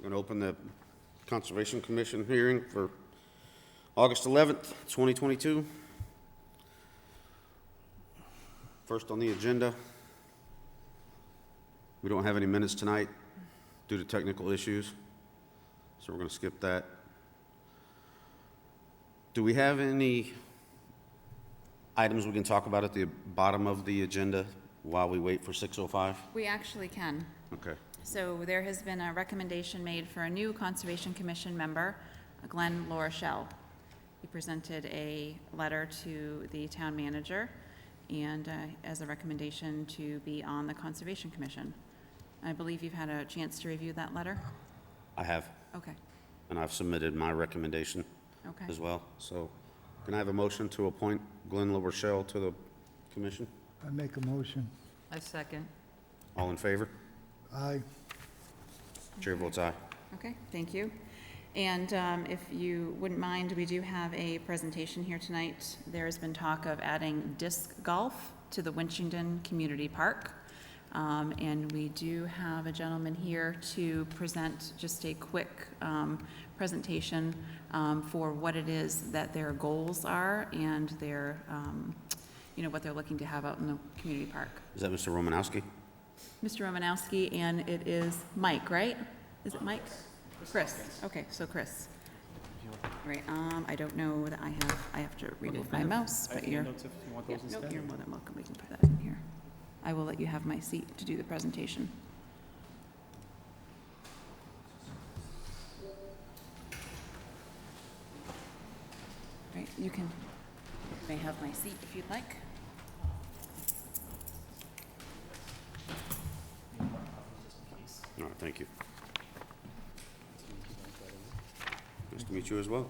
We're going to open the Conservation Commission hearing for August 11th, 2022. First on the agenda, we don't have any minutes tonight due to technical issues, so we're going to skip that. Do we have any items we can talk about at the bottom of the agenda while we wait for 6:05? We actually can. Okay. So there has been a recommendation made for a new Conservation Commission member, Glenn Lorachelle. He presented a letter to the town manager and as a recommendation to be on the Conservation Commission. I believe you've had a chance to review that letter? I have, Okay. and I've submitted my recommendation Okay. as well. So can I have a motion to appoint Glenn LaRochelle to the commission? I make a motion. I second. All in favor? Aye. Chair votes aye. Okay, thank you. And if you wouldn't mind, we do have a presentation here tonight. There has been talk of adding disc golf to the Winchington Community Park. And we do have a gentleman here to present just a quick presentation for what it is that their goals are and their, what they're looking to have out in the community park. Is that Mr. Romanowski? Mr. Romanowski, and it is Mike, right? Is it Mike? Chris. Okay, so Chris. Right, I don't know that I have to remove my mouse, but you're, notes if you want yeah, those no, instead. you're more than welcome. We can put that in here. I will let you have my seat to do the presentation. Right, you may have my seat if you'd like. All right, thank you. Nice to meet you as well.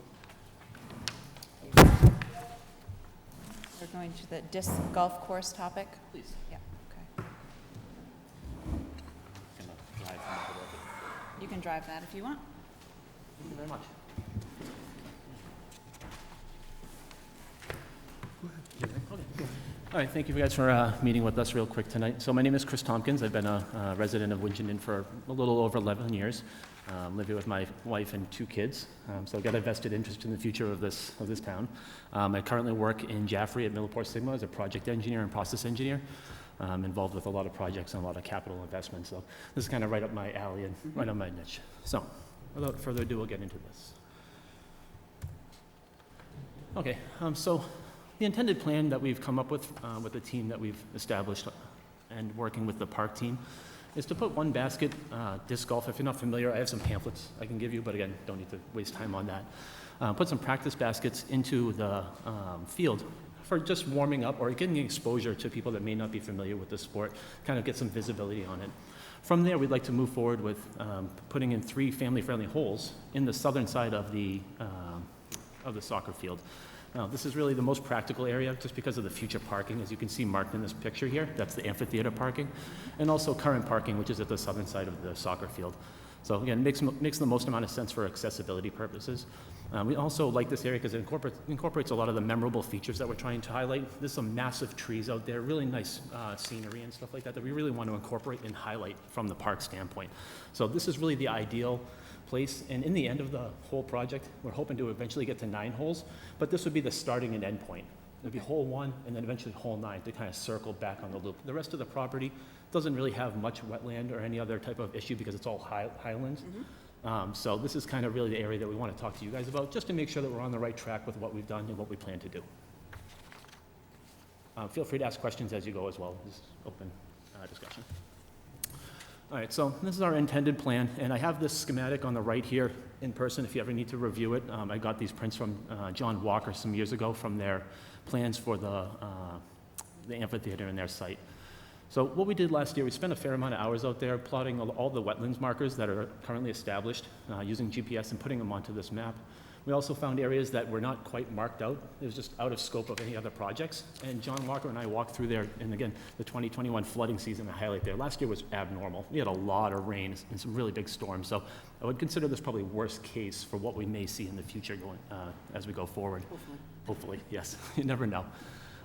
We're going to the disc golf course topic. Please. Yeah, okay. You can drive that if you want. Thank you very much. All right, thank you guys for meeting with us real quick tonight. So my name is Chris Tompkins. I've been a resident of Winchington for a little over 11 years. Live here with my wife and 2 kids. So I've got a vested interest in the future of this town. I currently work in Jaffrey at Millipore Sigma as a project engineer and process engineer. Involved with a lot of projects and a lot of capital investment. So this is kind of right up my alley and right on my niche. So without further ado, we'll get into this. Okay, so the intended plan that we've come up with the team that we've established and working with the park team is to put one basket, disc golf. If you're not familiar, I have some pamphlets I can give you, but again, don't need to waste time on that. Put some practice baskets into the field for just warming up or getting exposure to people that may not be familiar with the sport, kind of get some visibility on it. From there, we'd like to move forward with putting in 3 family-friendly holes in the southern side of the soccer field. Now, this is really the most practical area just because of the future parking. As you can see marked in this picture here, that's the amphitheater parking, and also current parking, which is at the southern side of the soccer field. So again, makes the most amount of sense for accessibility purposes. We also like this area because it incorporates a lot of the memorable features that we're trying to highlight. There's some massive trees out there, really nice scenery and stuff like that we really want to incorporate and highlight from the park standpoint. So this is really the ideal place, and in the end of the whole project, we're hoping to eventually get to 9 holes, but this would be the starting and end point. It'd be hole 1 and then eventually hole 9 to kind of circle back on the loop. The rest of the property doesn't really have much wetland or any other type of issue because it's all highlands. So this is kind of really the area that we want to talk to you guys about, just to make sure that we're on the right track with what we've done and what we plan to do. Feel free to ask questions as you go as well. Just open discussion. All right, so this is our intended plan, and I have this schematic on the right here in person if you ever need to review it. I got these prints from John Walker some years ago from their plans for the amphitheater in their site. So what we did last year, we spent a fair amount of hours out there plotting all the wetlands markers that are currently established using GPS and putting them onto this map. We also found areas that were not quite marked out. It was just out of scope of any other projects. And John Walker and I walked through there, and again, the 2021 flooding season, I highlight there. Last year was abnormal. We had a lot of rain and some really big storms. So I would consider this probably worst case for what we may see in the future going as we go forward. Hopefully. Hopefully, yes. You never know.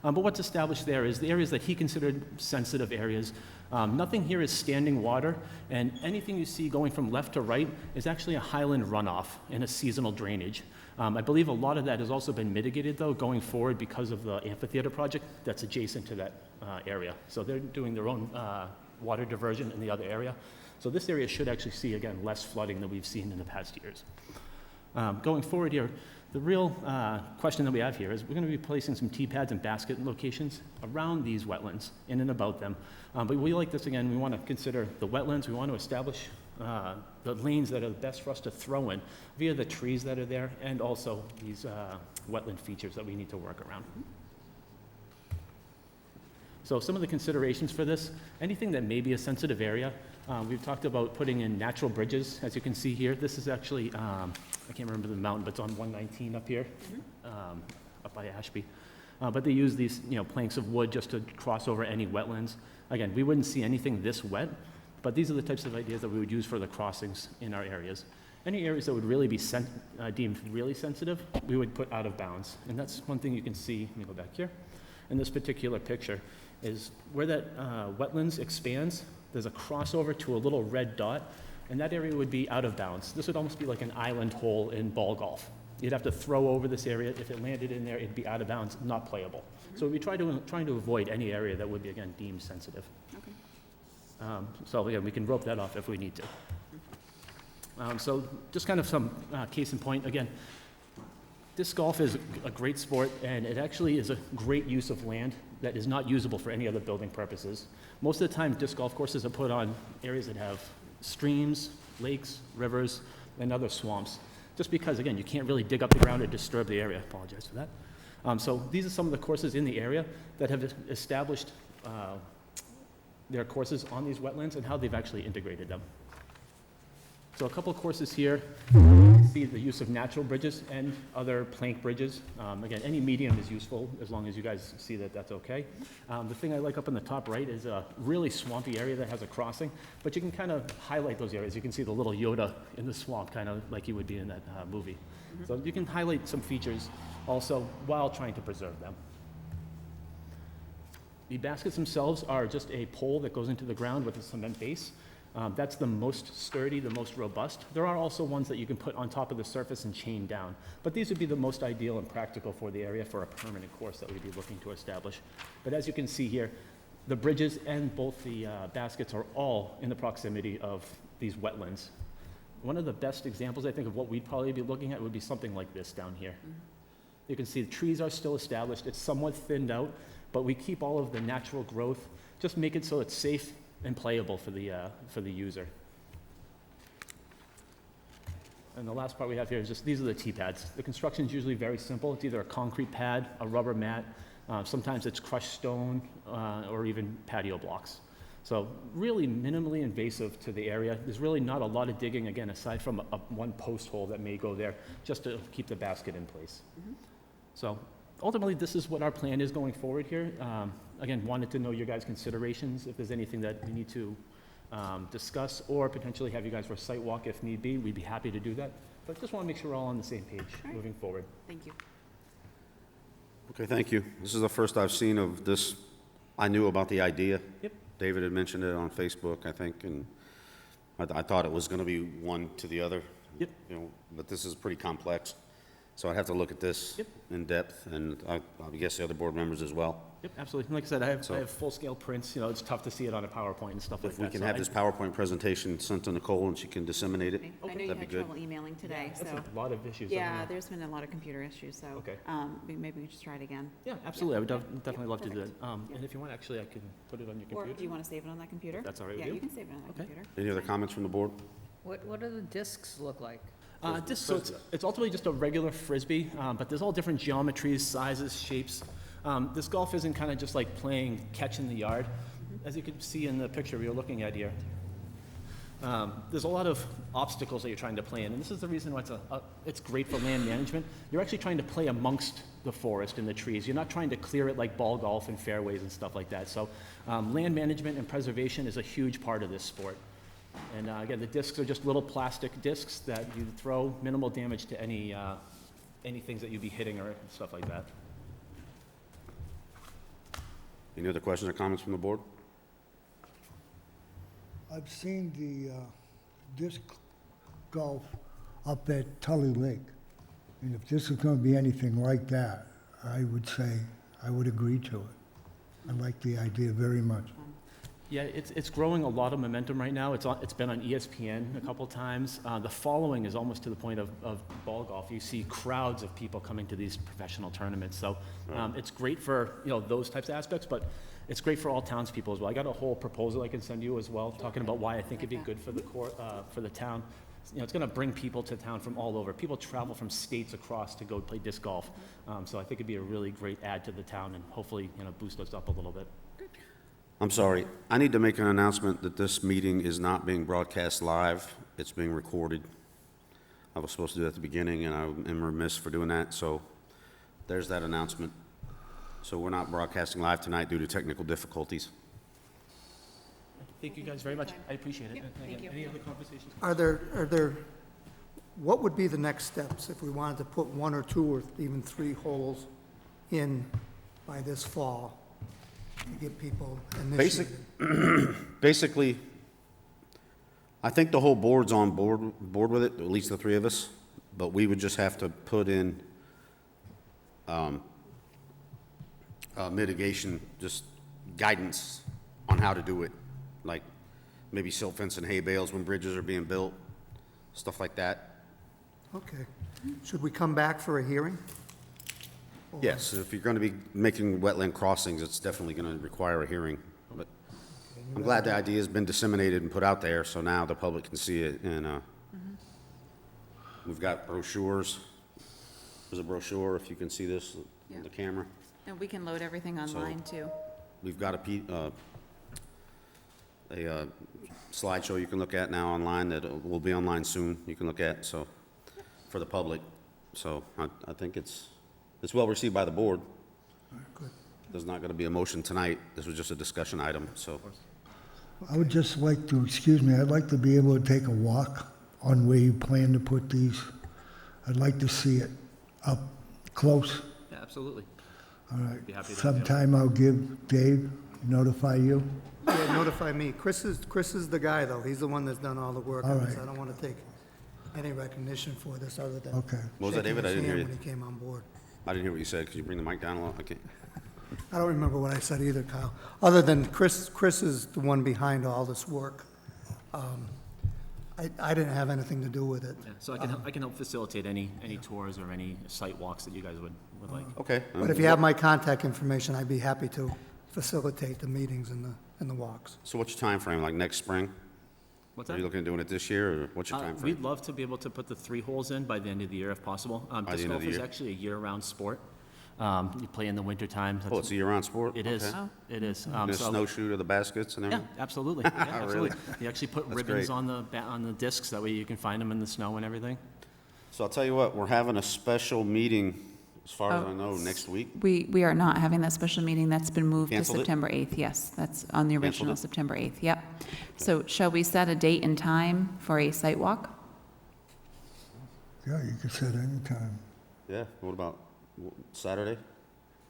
But what's established there is the areas that he considered sensitive areas. Nothing here is standing water, and anything you see going from left to right is actually a highland runoff and a seasonal drainage. I believe a lot of that has also been mitigated, though, going forward because of the amphitheater project that's adjacent to that area. So they're doing their own water diversion in the other area. So this area should actually see, again, less flooding than we've seen in the past years. Going forward here, the real question that we have here is we're going to be placing some T-pads and basket locations around these wetlands, in and about them. But we like this, again, we want to consider the wetlands, we want to establish the lanes that are best for us to throw in via the trees that are there, and also these wetland features that we need to work around. So some of the considerations for this, anything that may be a sensitive area, we've talked about putting in natural bridges, as you can see here. This is actually, I can't remember the mountain, but it's on 119 up here, up by Ashby. But they use these, planks of wood just to cross over any wetlands. Again, we wouldn't see anything this wet, but these are the types of ideas that we would use for the crossings in our areas. Any areas that would really be deemed really sensitive, we would put out of bounds. And that's one thing you can see, let me go back here, in this particular picture, is where that wetlands expands, there's a crossover to a little red dot, and that area would be out of bounds. This would almost be like an island hole in ball golf. You'd have to throw over this area. If it landed in there, it'd be out of bounds, not playable. So we trying to avoid any area that would be, again, deemed sensitive. Okay. So again, we can rope that off if we need to. So just kind of some case in point. Again, disc golf is a great sport, and it actually is a great use of land that is not usable for any other building purposes. Most of the time, disc golf courses are put on areas that have streams, lakes, rivers, and other swamps. Just because, again, you can't really dig up the ground or disturb the area. Apologize for that. So these are some of the courses in the area that have established their courses on these wetlands and how they've actually integrated them. So a couple of courses here, see the use of natural bridges and other plank bridges. Again, any medium is useful as long as you guys see that that's okay. The thing I like up in the top right is a really swampy area that has a crossing, but you can kind of highlight those areas. You can see the little Yoda in the swamp, kind of like he would be in that movie. So you can highlight some features also while trying to preserve them. The baskets themselves are just a pole that goes into the ground with a cement base. That's the most sturdy, the most robust. There are also ones that you can put on top of the surface and chain down, but these would be the most ideal and practical for the area for a permanent course that we'd be looking to establish. But as you can see here, the bridges and both the baskets are all in the proximity of these wetlands. One of the best examples, I think, of what we'd probably be looking at would be something like this down here. You can see the trees are still established. It's somewhat thinned out, but we keep all of the natural growth, just make it so it's safe and playable for the user. And the last part we have here is just, these are the T-pads. The construction is usually very simple. It's either a concrete pad, a rubber mat, sometimes it's crushed stone, or even patio blocks. So really minimally invasive to the area. There's really not a lot of digging, again, aside from one post hole that may go there just to keep the basket in place. So ultimately, this is what our plan is going forward here. Again, wanted to know your guys' considerations. If there's anything that we need to discuss or potentially have you guys for a site walk if need be, we'd be happy to do that. But just want to make sure we're all on the same page moving forward. Thank you. Okay, thank you. This is the first I've seen of this. I knew about the idea. Yep. David had mentioned it on Facebook, I think, and I thought it was going to be one to the other. Yep. But this is pretty complex. So I'd have to look at this in depth, and I guess the other board members as well. Yep, absolutely. Like I said, I have full-scale prints. It's tough to see it on a PowerPoint and stuff like If that. we can have this PowerPoint presentation sent to Nicole and she can disseminate it, I know you that'd be had good. trouble emailing today, That's so. a lot of issues. Yeah, there's been a lot of computer issues, so. Okay. Maybe we should try it again. Yeah, absolutely. I would definitely love to do perfect. that. And if you want, actually, I can put it on your Or computer. do you want to save it on that computer? If that's all right with Yeah, you? you can save it on that Okay. computer. Any other comments from the board? What do the discs look like? So it's ultimately just a regular Frisbee, but there's all different geometries, sizes, shapes. This golf isn't kind of just like playing catch in the yard. As you can see in the picture we were looking at here, there's a lot of obstacles that you're trying to play in, and this is the reason why it's great for land management. You're actually trying to play amongst the forest and the trees. You're not trying to clear it like ball golf and fairways and stuff like that. So land management and preservation is a huge part of this sport. And again, the discs are just little plastic discs that you throw, minimal damage to any things that you'd be hitting or stuff like that. Any other questions or comments from the board? I've seen the disc golf up at Tully Lake. And if this is going to be anything like that, I would say I would agree to it. I like the idea very much. Yeah, it's growing a lot of momentum right now. It's been on ESPN a couple times. The following is almost to the point of ball golf. You see crowds of people coming to these professional tournaments. So it's great for, those types of aspects, but it's great for all townspeople as well. I got a whole proposal I can send you as well, talking about why I think it'd be good for the town. It's going to bring people to town from all over. People travel from states across to go play disc golf. So I think it'd be a really great add to the town and hopefully, boost us up a little bit. I'm sorry, I need to make an announcement that this meeting is not being broadcast live. It's being recorded. I was supposed to do that at the beginning, and I am remiss for doing that, so there's that announcement. So we're not broadcasting live tonight due to technical difficulties. Thank you guys very much. I appreciate it. Yep, And thank again, you. any other conversations? Are there, what would be the next steps if we wanted to put 1 or 2 or even 3 holes in by this fall to get people Basic- initiated? Basically, I think the whole board's on board with it, at least the 3 of us, but we would just have to put in mitigation, just guidance on how to do it, like maybe silt fence and hay bales when bridges are being built, stuff like that. Okay. Should we come back for a hearing? Or- Yes, if you're going to be making wetland crossings, it's definitely going to require a hearing. But I'm glad the idea has been disseminated and put out there, so now the public can see it. And we've got brochures. There's a brochure, if you can see this Yeah. on the camera. And we can load everything online, too. We've got a slideshow you can look at now online that will be online soon, you can look at, so, for the public. So I think it's well received by the board. Good. There's not going to be a motion tonight. This was just a discussion item, so. I would just like to, excuse me, I'd like to be able to take a walk on where you plan to put these. I'd like to see it up close. Yeah, absolutely. All right. Be happy to, yeah. Sometime I'll give Dave, notify you. Yeah, notify me. Chris is the guy, though. He's the one that's done all the work All on this. right. I don't want to take any recognition for this other than Okay. What was that, shaking David? I his didn't hear hand you. when he came on board. I didn't hear what you said. Could you bring the mic down a little? I can't. I don't remember what I said either, Kyle, other than Chris is the one behind all this work. I didn't have anything to do with it. Yeah, so I can help facilitate any tours or any site walks that you guys would like. Okay. But if you have my contact information, I'd be happy to facilitate the meetings and the walks. So what's your time frame? Like next spring? What's Are that? you looking at doing it this year, or what's your time frame? We'd love to be able to put the 3 holes in by the end of the year if possible. the Disc end of golf the is year. actually a year-round sport. You play in the wintertime. Oh, it's a year-round sport? It is, Okay. it is. You gonna So- snowshoe to the baskets and Yeah, everything? absolutely, yeah, absolutely. You actually put That's ribbons great. on the discs, that way you can find them in the snow and everything. So I'll tell you what, we're having a special meeting, as far as Oh. I know, next week. We are not having that special meeting. That's been moved to Canceled it? September 8th. Yes, that's on the Canceled original it? September 8th. Yep. So shall we set a date and time for a site walk? Yeah, you can set any time. Yeah, what about Saturday?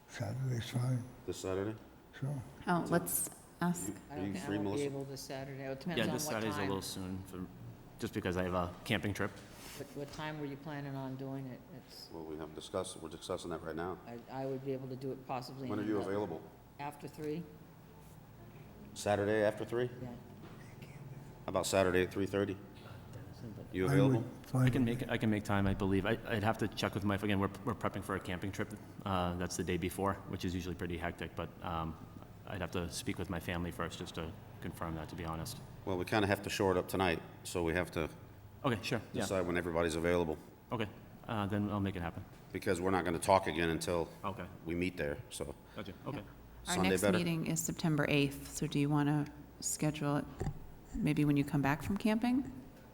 Saturday's fine, This Saturday? sure. Oh, let's ask. I Are don't you think I free, won't be Melissa? able this Saturday. It depends Yeah, on this what Saturday's a time. little soon, just because I have a camping trip. What time were you planning on doing it? Well, we're discussing that right now. I would be able to do it possibly. When are in you the- available? After 3? Saturday after 3? Yeah. How about Saturday at 3:30? You I would available? find I can make time, I believe. I'd have to check with my, again, we're prepping for a camping trip. That's the day before, which is usually pretty hectic, but I'd have to speak with my family first just to confirm that, to be honest. Well, we kind of have to shore it up tonight, so we have to Okay, sure, yeah, decide when everybody's available, okay. Then I'll make it happen. because we're not going to talk again until Okay, we meet there, so. gotcha, okay. Our Sunday next better? meeting is September 8th, so do you want to schedule it maybe when you come back from camping?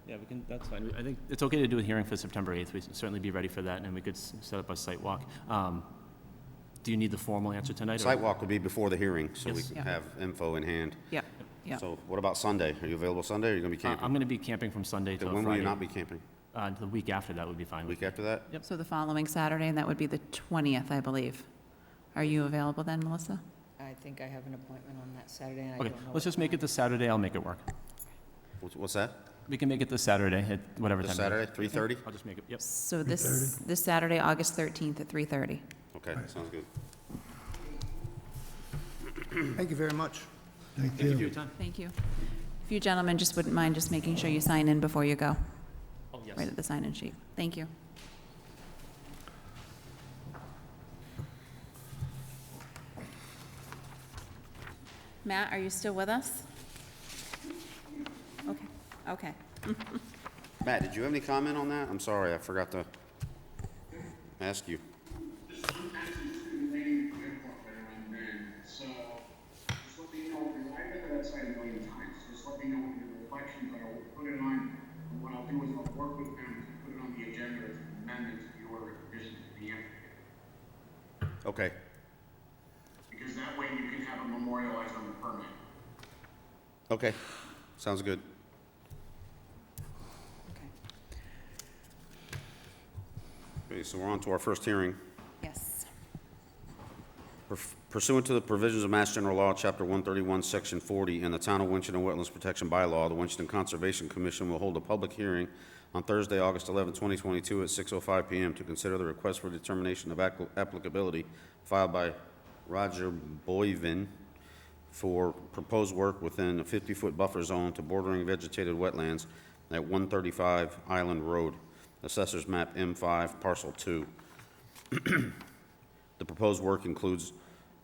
Yeah, we can, that's fine. I think it's okay to do a hearing for September 8th. We'd certainly be ready for that, and we could set up a site walk. Do you need the formal answer tonight? or- Site walk will be before the hearing, so we Yes. can Yeah. have info in hand. Yep, yep. So what about Sunday? Are you available Sunday, or are you going to be I'm camping? going to be camping from Sunday till Then when will you Friday. not be camping? The week after that would be fine. with Week after that? So the following Saturday, and that would be the 20th, I believe. Are you available then, Melissa? I think I have an appointment on that Saturday, and I Okay, don't know. let's what just make it time. this Saturday, I'll make it work. What's that? We can make it this Saturday at whatever time. This it is. Saturday, 3:30? I'll just make it, yep. So this Saturday, August 13th at 3:30. Okay, sounds good. Thank you very much. Thank Thank you for you. your time. Thank you. If you gentlemen just wouldn't mind just making sure you sign in before you go, Oh, yes. right at the sign-in sheet. Thank you. Matt, are you still with us? Okay, okay. Matt, did you have any comment on that? I'm sorry, I forgot to ask you. Just sometimes it's too late for input right around then, so just let me know, I've been to that site a million times, just let me know what your reflections are, we'll put it on, and what I'll do is I'll work with them to put it on the agenda as an amendment to the order of conditions to the applicant. Okay, Because that way you can have it memorialized on the permit. okay, sounds good. Okay. Okay, so we're on to our first hearing. Yes. Pursuant to the provisions of Mass General Law, Chapter 131, Section 40, and the Town of Winchendon Wetlands Protection Bylaw, the Winchendon Conservation Commission will hold a public hearing on Thursday, August 11, 2022, at 6:05 p.m. to consider the request for determination of applicability filed by Roger Boivin for proposed work within a 50-foot buffer zone to bordering vegetated wetlands at 135 Island Road, Assessors Map M5, Parcel 2. The proposed work includes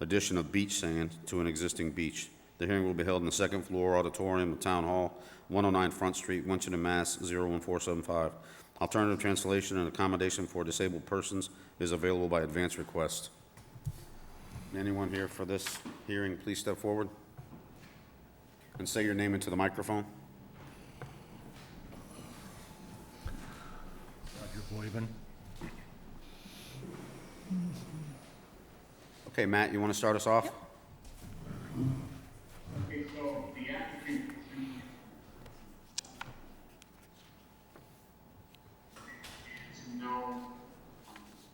addition of beach sand to an existing beach. The hearing will be held in the second floor auditorium of Town Hall, 109 Front Street, Winchendon, Mass. 01475. Alternative translation and accommodation for disabled persons is available by advance request. Anyone here for this hearing, please step forward and say your name into the microphone. Roger Boivin. Okay, Matt, you want to start us off? Okay, so the applicant, is no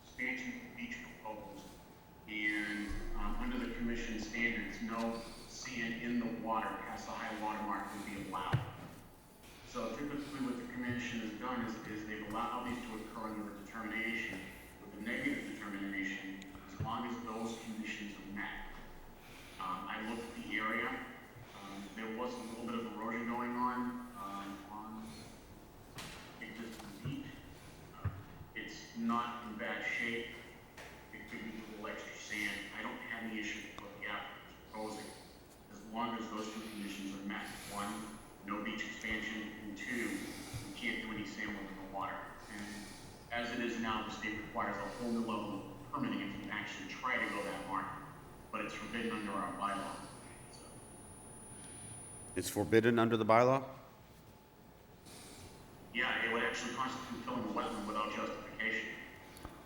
expansion of the beach proposed, and, under the commission standards, no sand in the water past the high water mark would be allowed. So typically what the commission has done is they've allowed these to occur under a determination, with a negative determination, as long as those conditions are met. I looked at the area, there was a little bit of erosion going on existing beach. It's not in bad shape, it could be a little extra sand, I don't have any issue with what the applicant is proposing, as long as those two conditions are met. One, no beach expansion, and two, you can't do any sand work in the water. And as it is now, the state requires a whole new level of permitting if you actually try to go that mark, but it's forbidden under our bylaw. So, It's forbidden under the bylaw? yeah, it would actually constitute filling a wetland without justification.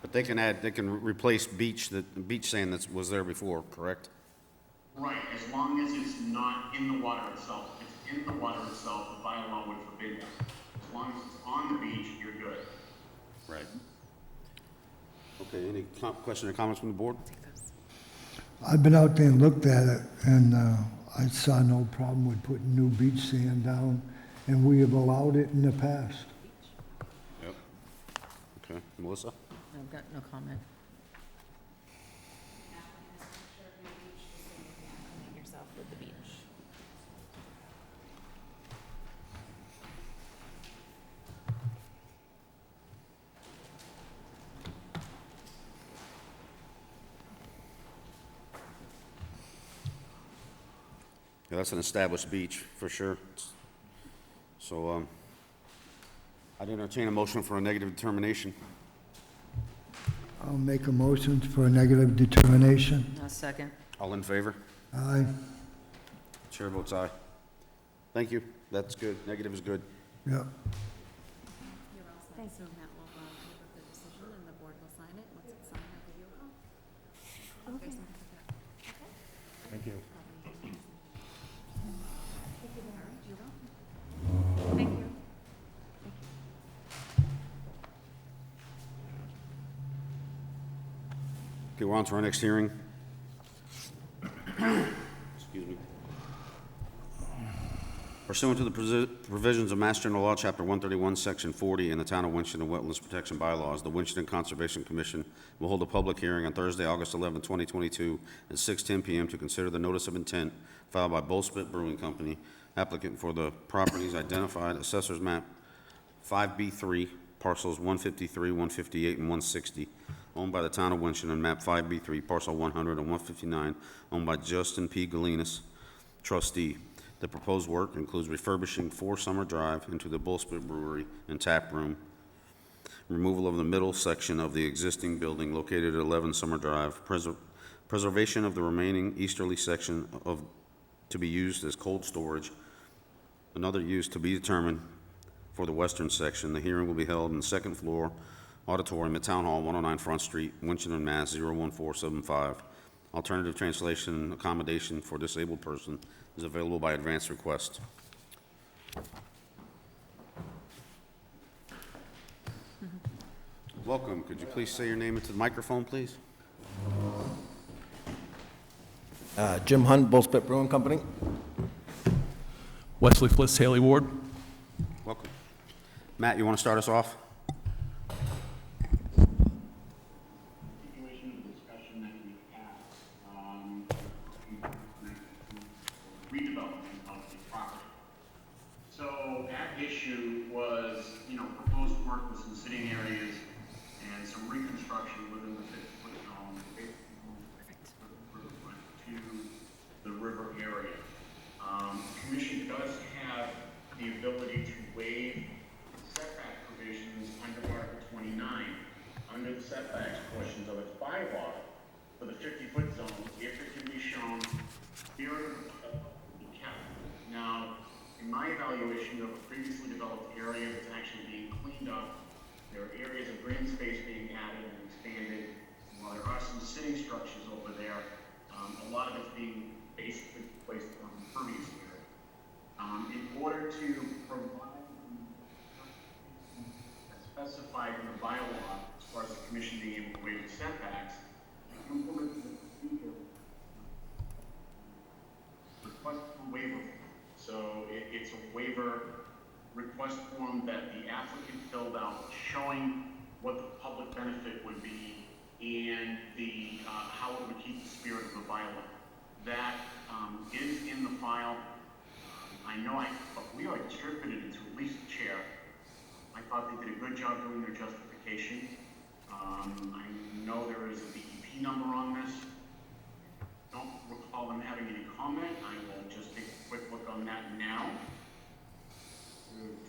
But they can replace beach sand that was there before, correct? Right, as long as it's not in the water itself. If it's in the water itself, the bylaw would forbid that. As long as it's on the beach, you're good. Right. Okay, any question or comments from the board? Take those. I've been out there and looked at it, and I saw no problem with putting new beach sand down, and we have allowed it in the past. Yep. Okay, Melissa? I've got no comment. Yourself with the beach. Yeah, that's an established beach, for sure. So, I'd entertain a motion for a negative determination. I'll make a motion for a negative determination. A second. All in favor? Aye. Chair votes aye. Thank you, that's good, negative is good. Yep. You're all set. So Matt will type up the decision and the board will sign it. Once it's signed, I'll give you a call. Okay. Thank you. You're welcome. Thank you. Okay, we're on to our next hearing. Pursuant to the provisions of Mass General Law, Chapter 131, Section 40, and the Town of Winchendon Wetlands Protection Bylaws, the Winchendon Conservation Commission will hold a public hearing on Thursday, August 11, 2022, at 6:10 p.m. to consider the notice of intent filed by Bullspit Brewing Company, applicant for the properties identified, Assessor's Map 5B3, parcels 153, 158, and 160, owned by the Town of Winchendon, Map 5B3, parcel 100 and 159, owned by Justin P. Galinas, trustee. The proposed work includes refurbishing 4 Summer Drive into the Bullspit Brewery and Tap Room, removal of the middle section of the existing building located at 11 Summer Drive, preservation of the remaining easterly section to be used as cold storage, another use to be determined for the western section. The hearing will be held in the second floor auditorium at Town Hall, 109 Front Street, Winchendon, Mass. 01475. Alternative translation accommodation for disabled person is available by advance request. Welcome. Could you please say your name into the microphone, please? Jim Hunt, Bullspit Brewing Company. Wesley Fliss, Haley Ward. Welcome. Matt, you want to start us off? Continuation of the discussion that we had, redevelopment of the property. So that issue was, proposed work with some sitting areas and some reconstruction within the 50-foot zone, to the river area. The commission does have the ability to waive setback provisions under Article 29, under the setbacks portions of its bylaw for the 50-foot zone, if it can be shown here the cap. Now, in my evaluation of a previously developed area that's actually being cleaned up, there are areas of green space being added and expanded. While there are some sitting structures over there, a lot of it's being basically placed on impervious area. In order to provide specified in the bylaw, as far as the commission being able to waive the setbacks, implement the procedure request for waiver. So it's a waiver request form that the applicant filled out showing what the public benefit would be and the how it would keep the spirit of the bylaw. That is in the file. I know we are distributed it to at least the chair. I thought they did a good job doing their justification. I know there is a DEP number on this. Don't recall them having any comment. I will just take a quick look on that now.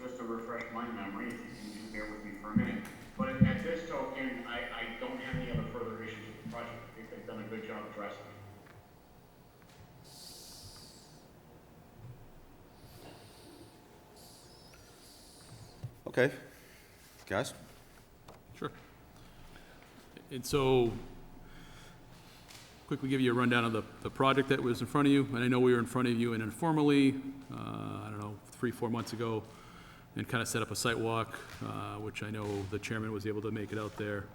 Just to refresh my memory, if you can just bear with me for a minute. But at this token, I don't have any other further issues with the project. I think they've done a good job addressing it. Okay. Guys? Sure. And so, quickly give you a rundown of the project that was in front of you. And I know we were in front of you and informally, I don't know, 3-4 months ago, and kind of set up a site walk, which I know the chairman was able to make it out there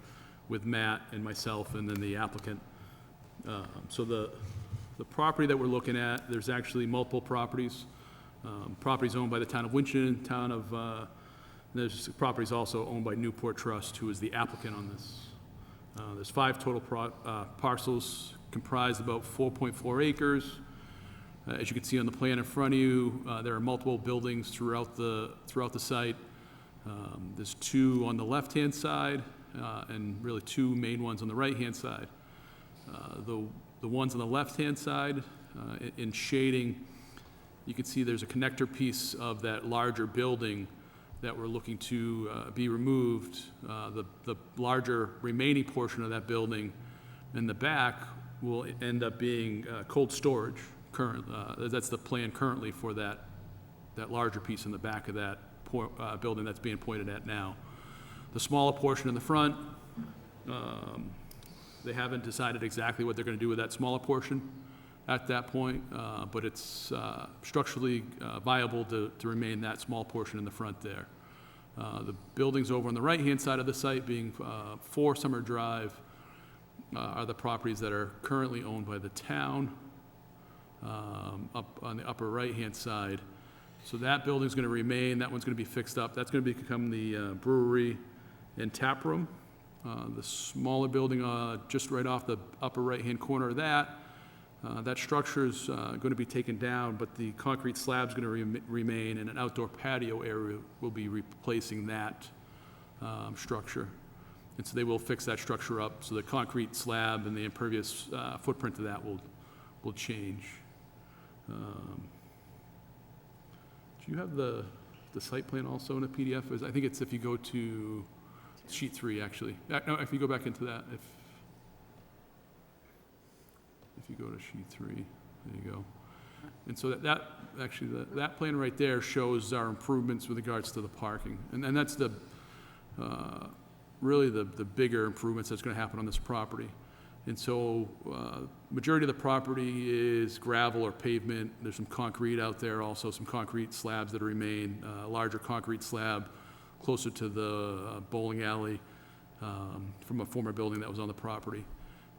with Matt and myself and then the applicant. So the property that we're looking at, there's actually multiple properties. Properties owned by the Town of Winchendon, there's properties also owned by Newport Trust, who is the applicant on this. There's 5 total parcels, comprised about 4.4 acres. As you can see on the plan in front of you, there are multiple buildings throughout the site. There's 2 on the left-hand side, and really 2 main ones on the right-hand side. The ones on the left-hand side, in shading, you can see there's a connector piece of that larger building that we're looking to be removed. The larger remaining portion of that building in the back will end up being cold storage. That's the plan currently for that larger piece in the back of that building that's being pointed at now. The smaller portion in the front, they haven't decided exactly what they're going to do with that smaller portion at that point, but it's structurally viable to remain that small portion in the front there. The buildings over on the right-hand side of the site, being 4 Summer Drive, are the properties that are currently owned by the town. Up on the upper right-hand side, So that building's gonna remain, that one's gonna be fixed up. That's gonna become the brewery and tap room. The smaller building just right off the upper right-hand corner of that, that structure's gonna be taken down, but the concrete slab's gonna remain, and an outdoor patio area will be replacing that structure. And so they will fix that structure up, so the concrete slab and the impervious footprint of that will change. Do you have the site plan also in a PDF? I think it's if you go to sheet 3, actually. No, if you go back into that, if you go to sheet 3, there you go. And so that plan right there shows our improvements with regards to the parking. And that's the, really the bigger improvements that's gonna happen on this property. And so, majority of the property is gravel or pavement. There's some concrete out there, also some concrete slabs that remain, a larger concrete slab closer to the bowling alley from a former building that was on the property.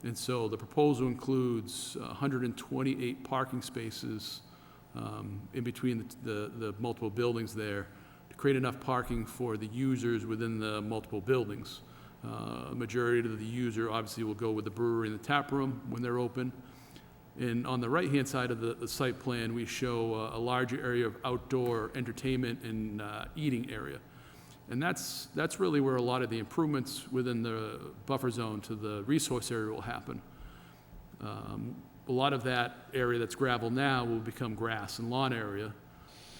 And so the proposal includes 128 parking spaces in between the multiple buildings there to create enough parking for the users within the multiple buildings. Majority of the user obviously will go with the brewery and the tap room when they're open. And on the right-hand side of the site plan, we show a larger area of outdoor entertainment and eating area. And that's really where a lot of the improvements within the buffer zone to the resource area will happen. A lot of that area that's gravel now will become grass and lawn area,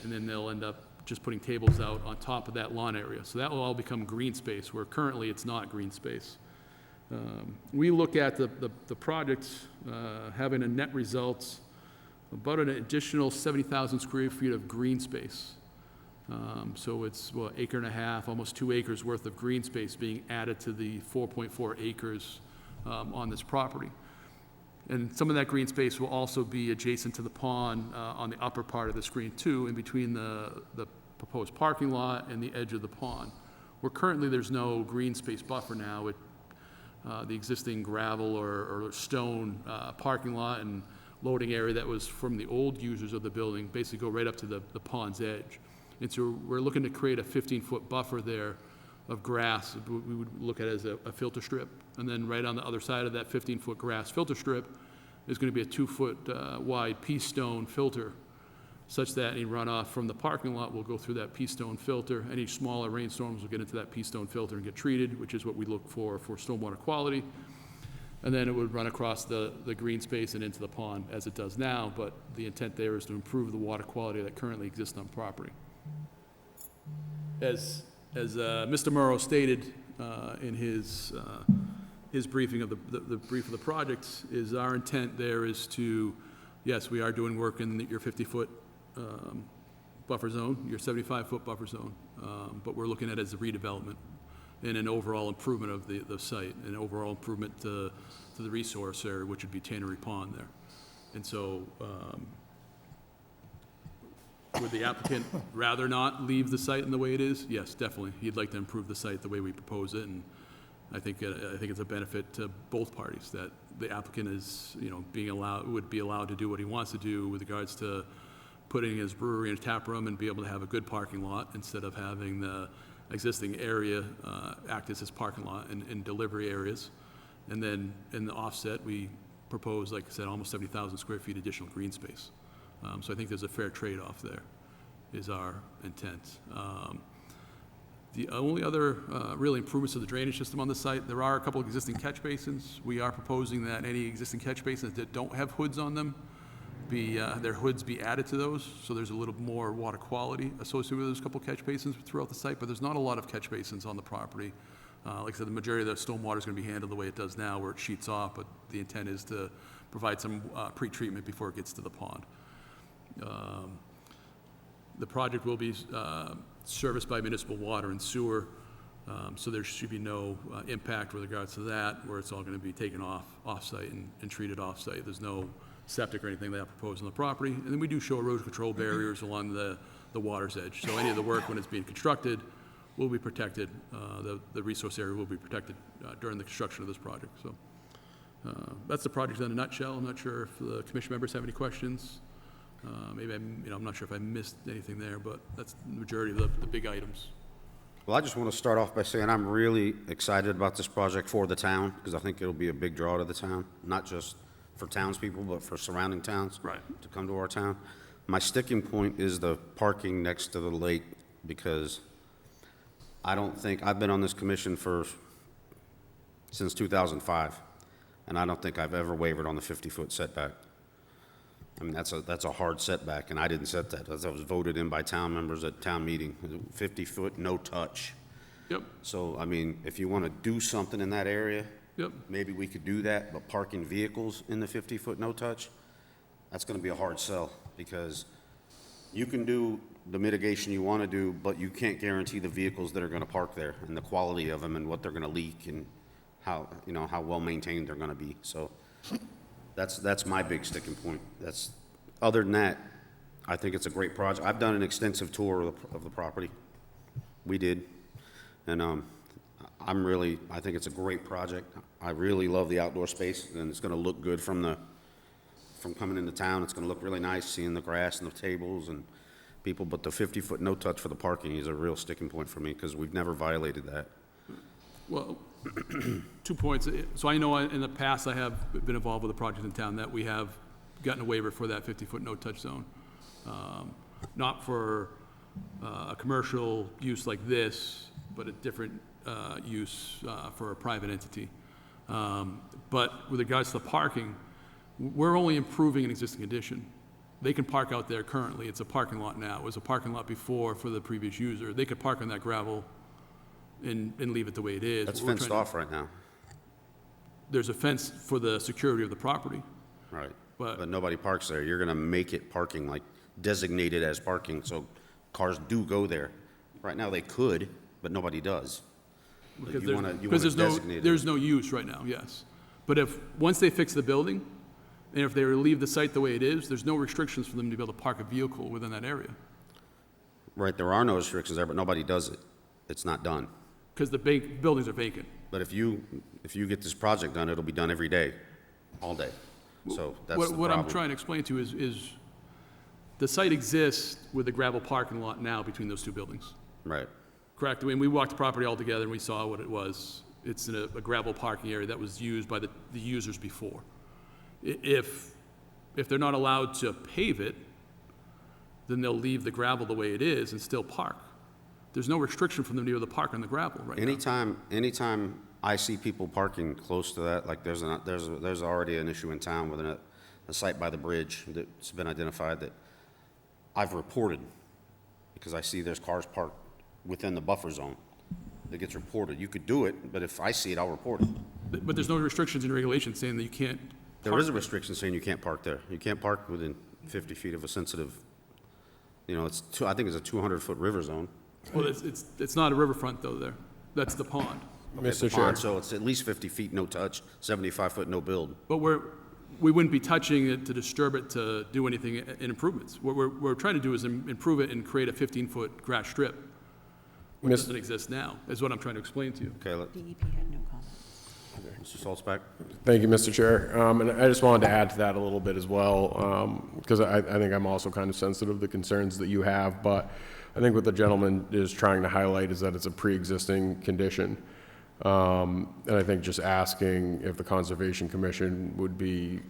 and then they'll end up just putting tables out on top of that lawn area. So that will all become green space, where currently it's not green space. We look at the project having a net results about an additional 70,000 square feet of green space. So it's, well, acre and a half, almost 2 acres worth of green space being added to the 4.4 acres on this property. And some of that green space will also be adjacent to the pond on the upper part of the screen too, in between the proposed parking lot and the edge of the pond. Where currently there's no green space buffer now, the existing gravel or stone parking lot and loading area that was from the old users of the building basically go right up to the pond's edge. And so we're looking to create a 15-foot buffer there of grass. We would look at it as a filter strip. And then right on the other side of that 15-foot grass filter strip is going to be a 2-foot wide pea stone filter, such that any runoff from the parking lot will go through that pea stone filter. Any smaller rainstorms will get into that pea stone filter and get treated, which is what we look for stormwater quality. And then it would run across the green space and into the pond as it does now, but the intent there is to improve the water quality that currently exists on property. As Mr. Murrow stated in his briefing of the brief of the project, is our intent there is to, yes, we are doing work in your 50-foot buffer zone, your 75-foot buffer zone, but we're looking at it as a redevelopment and an overall improvement of the site, an overall improvement to the resource area, which would be Tannery Pond there. And so, would the applicant rather not leave the site in the way it is? Yes, definitely. He'd like to improve the site the way we propose it, and I think it's a benefit to both parties that the applicant is, would be allowed to do what he wants to do with regards to putting his brewery and tap room and be able to have a good parking lot instead of having the existing area act as his parking lot and delivery areas. And then in the offset, we propose, like I said, almost 70,000 square feet additional green space. So I think there's a fair trade-off there, is our intent. The only other really improvements to the drainage system on the site, there are a couple of existing catch basins. We are proposing that any existing catch basins that don't have hoods on them, their hoods be added to those, so there's a little more water quality associated with those couple catch basins throughout the site, but there's not a lot of catch basins on the property. Like I said, the majority of the stormwater is going to be handled the way it does now, where it sheets off, but the intent is to provide some pre-treatment before it gets to the pond. The project will be serviced by municipal water and sewer, so there should be no impact with regards to that, where it's all going to be taken off-site and treated off-site. There's no septic or anything that I propose on the property. And then we do show erosion control barriers along the water's edge. So any of the work when it's being constructed will be protected. The resource area will be protected during the construction of this project. So that's the project in a nutshell. I'm not sure if the commission members have any questions Maybe I'm not sure if I missed anything there, but that's the majority of the big items. Well, I just want to start off by saying I'm really excited about this project for the town, because I think it'll be a big draw to the town, not just for townspeople, but for surrounding towns. Right. To come to our town. My sticking point is the parking next to the lake, because I don't think, I've been on this commission since 2005, and I don't think I've ever wavered on the 50-foot setback. I mean, that's a hard setback, and I didn't set that. That was voted in by town members at town meeting, 50-foot, no touch. Yep, So, I mean, if you want to do something in that area, yep. maybe we could do that, but parking vehicles in the 50-foot no touch, that's going to be a hard sell, because you can do the mitigation you want to do, but you can't guarantee the vehicles that are going to park there and the quality of them and what they're going to leak and how well maintained they're going to be. So that's my big sticking point. Other than that, I think it's a great project. I've done an extensive tour of the property. We did. And I think it's a great project. I really love the outdoor space, and it's going to look good from coming into town. It's going to look really nice, seeing the grass and the tables and people, but the 50-foot no touch for the parking is a real sticking point for me, because we've never violated that. Well, 2 points. So I know in the past I have been involved with a project in town that we have gotten a waiver for that 50-foot no-touch zone. Not for a commercial use like this, but a different use for a private entity. But with regards to the parking, we're only improving an existing condition. They can park out there currently. It's a parking lot now. It was a parking lot before for the previous user. They could park on that gravel and leave it the way it is. That's What we're fenced trying off right now. There's a fence for the security of the property. Right. But- But nobody parks there. You're going to make it parking, like designated as parking, so cars do go there. Right now, they could, but nobody does. But Because you wanna there's designate it. there's no use right now, yes. But once they fix the building, and if they leave the site the way it is, there's no restrictions for them to be able to park a vehicle within that area. Right, there are no restrictions there, but nobody does it. It's not done. Because the buildings are vacant. But if you get this project done, it'll be done every day, all day. So that's the problem. What I'm trying to explain to you is the site exists with a gravel parking lot now between those two buildings. Right. Correct? I mean, we walked the property all together and we saw what it was. It's in a gravel parking area that was used by the users before. If they're not allowed to pave it, then they'll leave the gravel the way it is and still park. There's no restriction for them to be able to park on the gravel right now. Anytime I see people parking close to that, like there's already an issue in town with a site by the bridge that's been identified that I've reported, because I see there's cars parked within the buffer zone. It gets reported. You could do it, but if I see it, I'll report it. But there's no restrictions in regulations saying that you can't There park is a restriction saying you can't park there. You can't park within 50 feet of a sensitive, I think it's a 200-foot river zone. Well, it's not a riverfront though there. That's the pond. It's a pond, so it's at least 50 feet no touch, 75-foot no build. But we wouldn't be touching it to disturb it to do anything in improvements. What we're trying to do is improve it and create a 15-foot grass strip, which doesn't exist now, is what I'm trying to explain to you. Okay, DEP had no comment. Mr. Saltzback? Thank you, Mr. Chair. And I just wanted to add to that a little bit as well, because I think I'm also kind of sensitive to the concerns that you have, but I think what the gentleman is trying to highlight is that it's a pre-existing condition. And I think just asking if the Conservation Commission would be,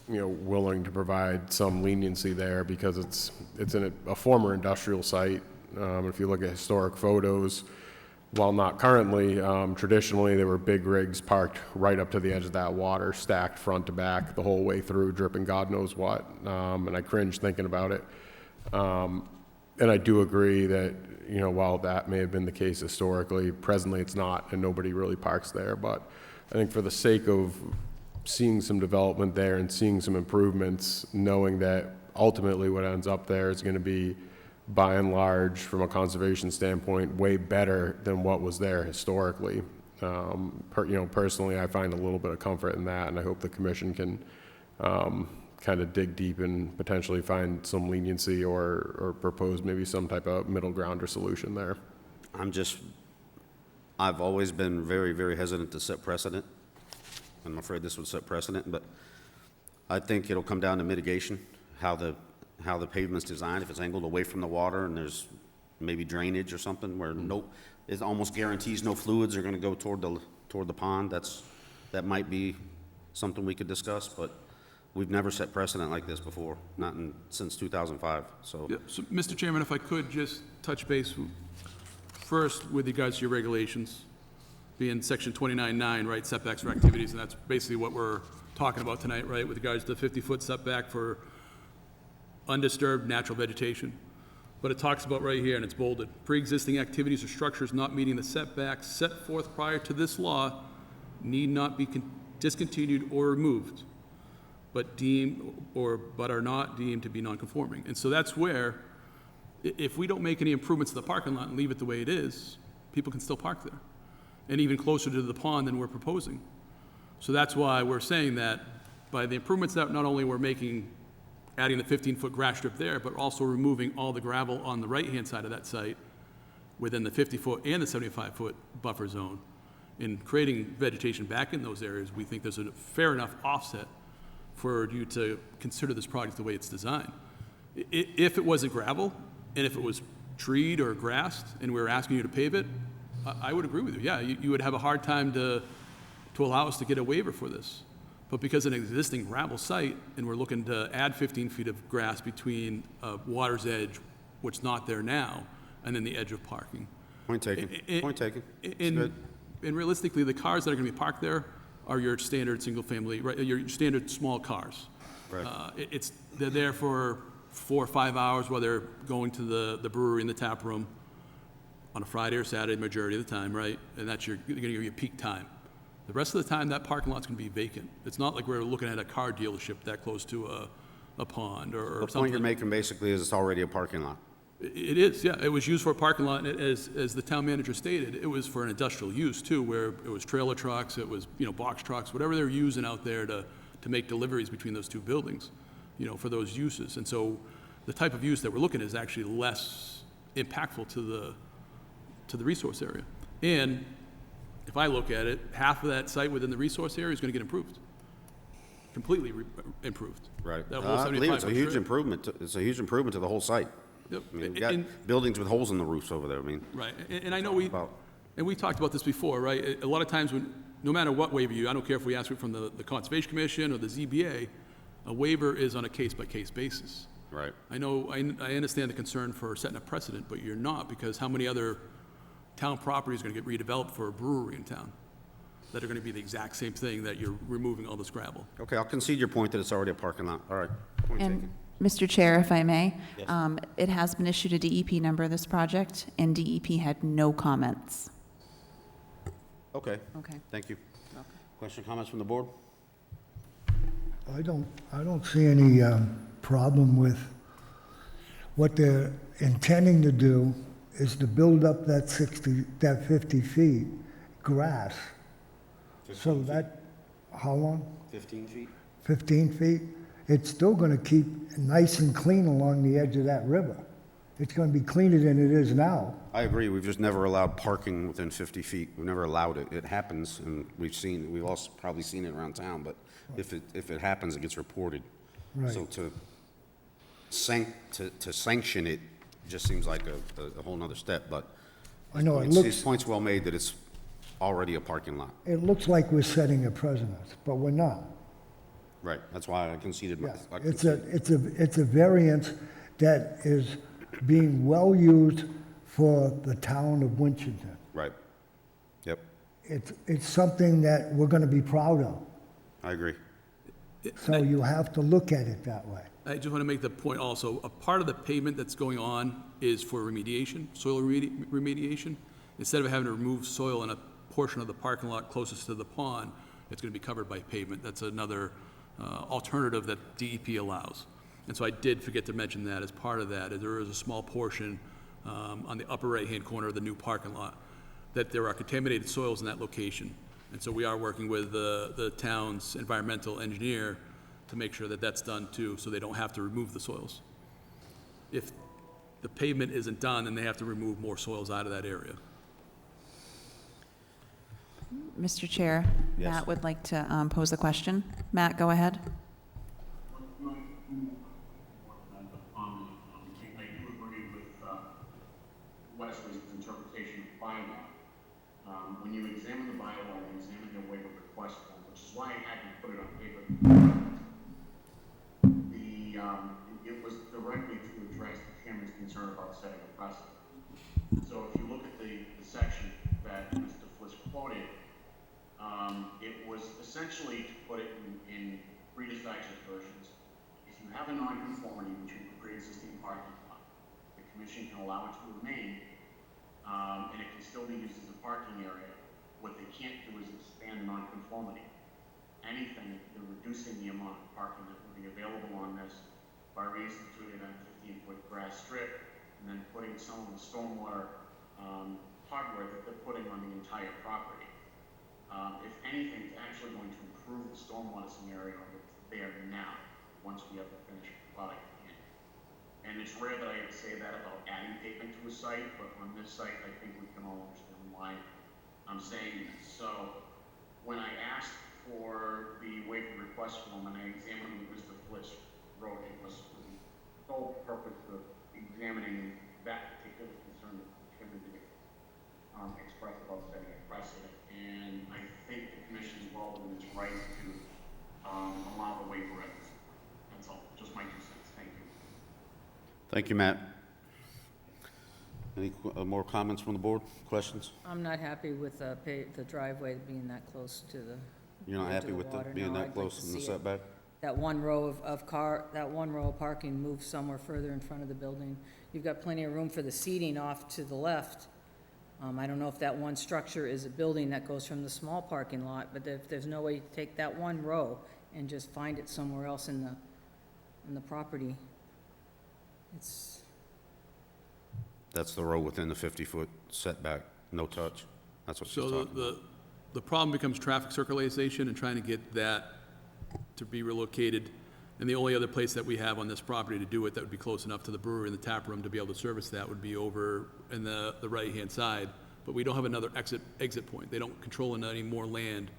willing to provide some leniency there, because it's in a former industrial site. If you look at historic photos, while not currently, traditionally there were big rigs parked right up to the edge of that water, stacked front to back the whole way through, dripping God knows what. And I cringe thinking about it. And I do agree that, while that may have been the case historically, presently it's not, and nobody really parks there. But I think for the sake of seeing some development there and seeing some improvements, knowing that ultimately what ends up there is going to be, by and large, from a conservation standpoint, way better than what was there historically. Personally, I find a little bit of comfort in that, and I hope the commission can kind of dig deep and potentially find some leniency or propose maybe some type of middle ground or solution there. I've always been very, very hesitant to set precedent. I'm afraid this would set precedent, but I think it'll come down to mitigation. how the pavement's designed, if it's angled away from the water and there's maybe drainage or something where it almost guarantees no fluids are gonna go toward the pond, that might be something we could discuss, but we've never set precedent like this before, since 2005, so. Yeah, so, Mr. Chairman, if I could just touch base first with regards to your regulations, being section 29.9, right, setbacks for activities, and that's basically what we're talking about tonight, right, with regards to the 50-foot setback for undisturbed natural vegetation. But it talks about right here, and it's bolded, pre-existing activities or structures not meeting the setbacks set forth prior to this law need not be discontinued or removed, but are not deemed to be non-conforming. And so that's where, if we don't make any improvements to the parking lot and leave it the way it is, people can still park there, and even closer to the pond than we're proposing. So that's why we're saying that by the improvements that not only we're making, adding the 15-foot grass strip there, but also removing all the gravel on the right-hand side of that site within the 50-foot and the 75-foot buffer zone, in creating vegetation back in those areas, we think there's a fair enough offset for you to consider this project the way it's designed. If it wasn't gravel, and if it was treed or grassed, and we were asking you to pave it, I would agree with you. Yeah, you would have a hard time to allow us to get a waiver for this. But because it's an existing gravel site, and we're looking to add 15 feet of grass between water's edge, which is not there now, and then the edge of parking. Point taken, point taken. It's And good. and realistically, the cars that are gonna be parked there are your standard single-family, right, your standard small cars. Right. They're there for 4 or 5 hours while they're going to the brewery and the tap room on a Friday or Saturday, majority of the time, right? And that's you're gonna give you peak time. The rest of the time, that parking lot's gonna be vacant. It's not like we're looking at a car dealership that close to a pond or The point something. you're making basically is it's already a parking lot. It is, yeah. It was used for a parking lot, and as the town manager stated, it was for an industrial use too, where it was trailer trucks, it was, box trucks, whatever they're using out there to make deliveries between those two buildings, for those uses. And so the type of use that we're looking at is actually less impactful to the resource area. And if I look at it, half of that site within the resource area is gonna get improved. Completely improved. Right. That whole I believe it's a 75 huge strip. improvement, it's a huge improvement to the whole site. Yep. I mean, we've got And- buildings with holes in the roofs over there, I mean. Right, and I know we About- talked about this before, right? A lot of times when, no matter what waiver I don't care if we ask it from the Conservation Commission or the ZBA, a waiver is on a case-by-case basis. Right. I know, I understand the concern for setting a precedent, but you're not, because how many other town properties are gonna get redeveloped for a brewery in town that are gonna be the exact same thing, that you're removing all this gravel? Okay, I'll concede your point that it's already a parking lot, all right. Point taken. And, Mr. Chair, if I may, Yes. it has been issued a DEP number, this project, and DEP had no comments. Okay, Okay. thank you. Question, comments from the board? I don't see any problem with what they're intending to do is to build up that 50 feet grass. So that, how long? 15 feet? 15 feet? It's still gonna keep nice and clean along the edge of that river. It's gonna be cleaner than it is now. I agree, we've just never allowed parking within 50 feet. We've never allowed it. It happens, and we've also probably seen it around town, but if it happens, it gets reported. Right. So to sanction it just seems like a whole nother step, but I know, it his looks, point's well made that it's already a parking lot. it looks like we're setting a precedent, but we're not. Right, that's why I conceded. Yeah, it's a variance that is being well used for the town of Winchton. Right. Yep, It's something that we're gonna be proud of, I agree. so you have to look at it that way. I just want to make the point also, a part of the pavement that's going on is for remediation, soil remediation. Instead of having to remove soil in a portion of the parking lot closest to the pond, it's going to be covered by pavement. That's another alternative that DEP allows. And so I did forget to mention that as part of that. There is a small portion on the upper right-hand corner of the new parking lot that there are contaminated soils in that location. And so we are working with the town's environmental engineer to make sure that that's done too, so they don't have to remove the soils. If the pavement isn't done, then they have to remove more soils out of that area. Mr. Chair, Yes. Matt would like to pose a question. Matt, go ahead. it was directly to address the chairman's concern about setting a precedent. So if you look at the section that Mr. Fliss quoted, it was essentially to put it in pre-dispatches versions. If you have a non-conformity between the pre-existing parking lot, the commission can allow it to remain, and it can still be used as a parking area. What they can't do is expand the non-conformity. Anything, they're reducing the amount of parking that will be available on this by reinstituting a 15-foot grass strip and then putting some of the stormwater hardware that they're putting on the entire property. If anything, it's actually going to improve the stormwater scenario that's there now, once we have the finished product in. And it's rare that I say that about adding pavement to a site, but on this site, I think we can all understand why I'm saying this. So when I asked for the waiver request form and I examined what Mr. Fliss wrote, it was for the sole purpose of examining that particular concern that Kim did express about setting a precedent. And I think the commission is well within its right to allow the waiver at this point. That's all, just my 2 cents. Thank you. Thank you, Matt. Any more comments from the board? Questions? I'm not happy with the driveway being that close to the. You're not to happy the with water. it being No, that I'd like close to in the see it. setback? That one row that one row of parking moved somewhere further in front of the building. You've got plenty of room for the seating off to the left. I don't know if that one structure is a building that goes from the small parking lot, but if there's no way to take that one row and just find it somewhere else in the property, it's, That's the row within the 50-foot setback, no touch. That's what she's So talking about. the problem becomes traffic circulation and trying to get that to be relocated. And the only other place that we have on this property to do it that would be close enough to the brewery and the tap room to be able to service that would be over in the right-hand side. But we don't have another exit point. They don't control any more land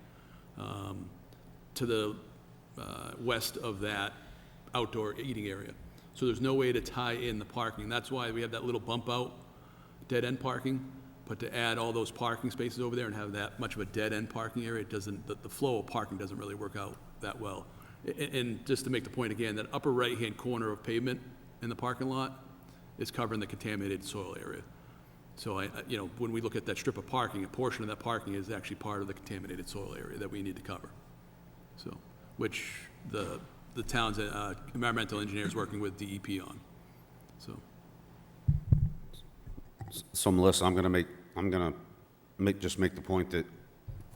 to the west of that outdoor eating area. So there's no way to tie in the parking. That's why we have that little bump out, dead-end parking. But to add all those parking spaces over there and have that much of a dead-end parking area, it doesn't, the flow of parking doesn't really work out that well. And just to make the point again, that upper right-hand corner of pavement in the parking lot is covering the contaminated soil area. So you know, when we look at that strip of parking, a portion of that parking is actually part of the contaminated soil area that we need to cover. So, which the town's environmental engineer is working with DEP on, so. So Melissa, I'm gonna just make the point that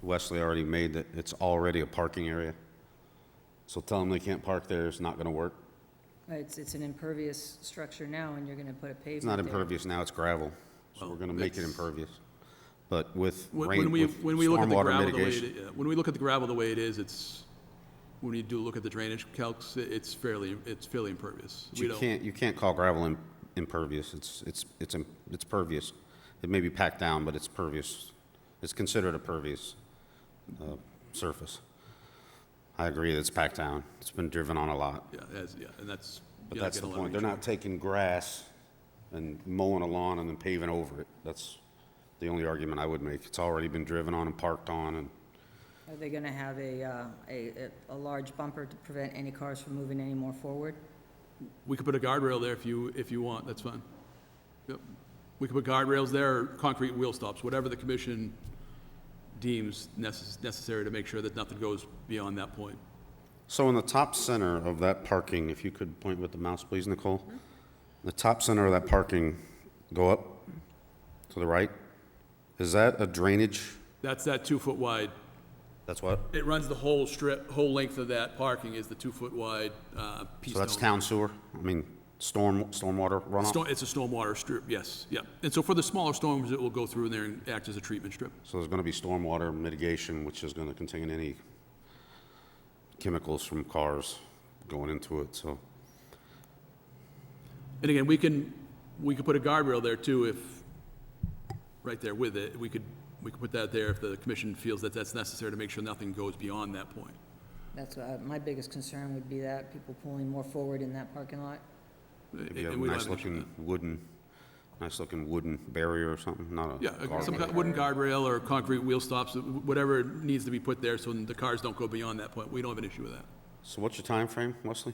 Wesley already made, that it's already a parking area. So tell them they can't park there, it's not gonna work. it's an impervious structure now, and you're gonna put a pavement It's not there. impervious now, it's gravel. So we're gonna make it impervious. But with When we with look at the stormwater gravel the way mitigation. when we look at the gravel the way it is, it's, when you do look at the drainage calcs, it's fairly impervious. We don't. You can't call gravel impervious, it's pervious. It may be packed down, but it's pervious. It's considered a pervious surface. I agree that it's packed down. It's been driven on a lot. Yeah, and that's. But you're not that's the getting a lot of point. They're reach not taking grass and mowing a lawn and then paving over it. That's the only argument I would make. It's already been driven on and parked on, and Are they gonna have a large bumper to prevent any cars from moving any more forward? We could put a guardrail there if you want, that's fine. Yep. We could put guardrails there, or concrete wheel stops, whatever the commission deems necessary to make sure that nothing goes beyond that point. so in the top center of that parking, if you could point with the mouse, please, Nicole. The top center of that parking, go up to the right. Is that a drainage? That's that 2-foot wide. That's what? It runs the whole strip, whole length of that parking is the 2-foot wide piece. So that's town sewer? I mean, stormwater runoff? It's a stormwater strip, yes, yeah. And so for the smaller storms, it will go through there and act as a treatment strip. So there's gonna be stormwater mitigation, which is gonna contain any chemicals from cars going into it, so. And again, we could put a guardrail there too if, right there with it, we could put that there if the commission feels that that's necessary to make sure nothing goes beyond that point. That's, my biggest concern would be that, people pulling more forward in that parking lot. Maybe you have And a we don't have an issue with nice looking wooden barrier or something, not a Yeah, some guardrail. kind of wooden guardrail or concrete wheel stops, whatever needs to be put there so the cars don't go beyond that point. We don't have an issue with that. So what's your time frame, Wesley?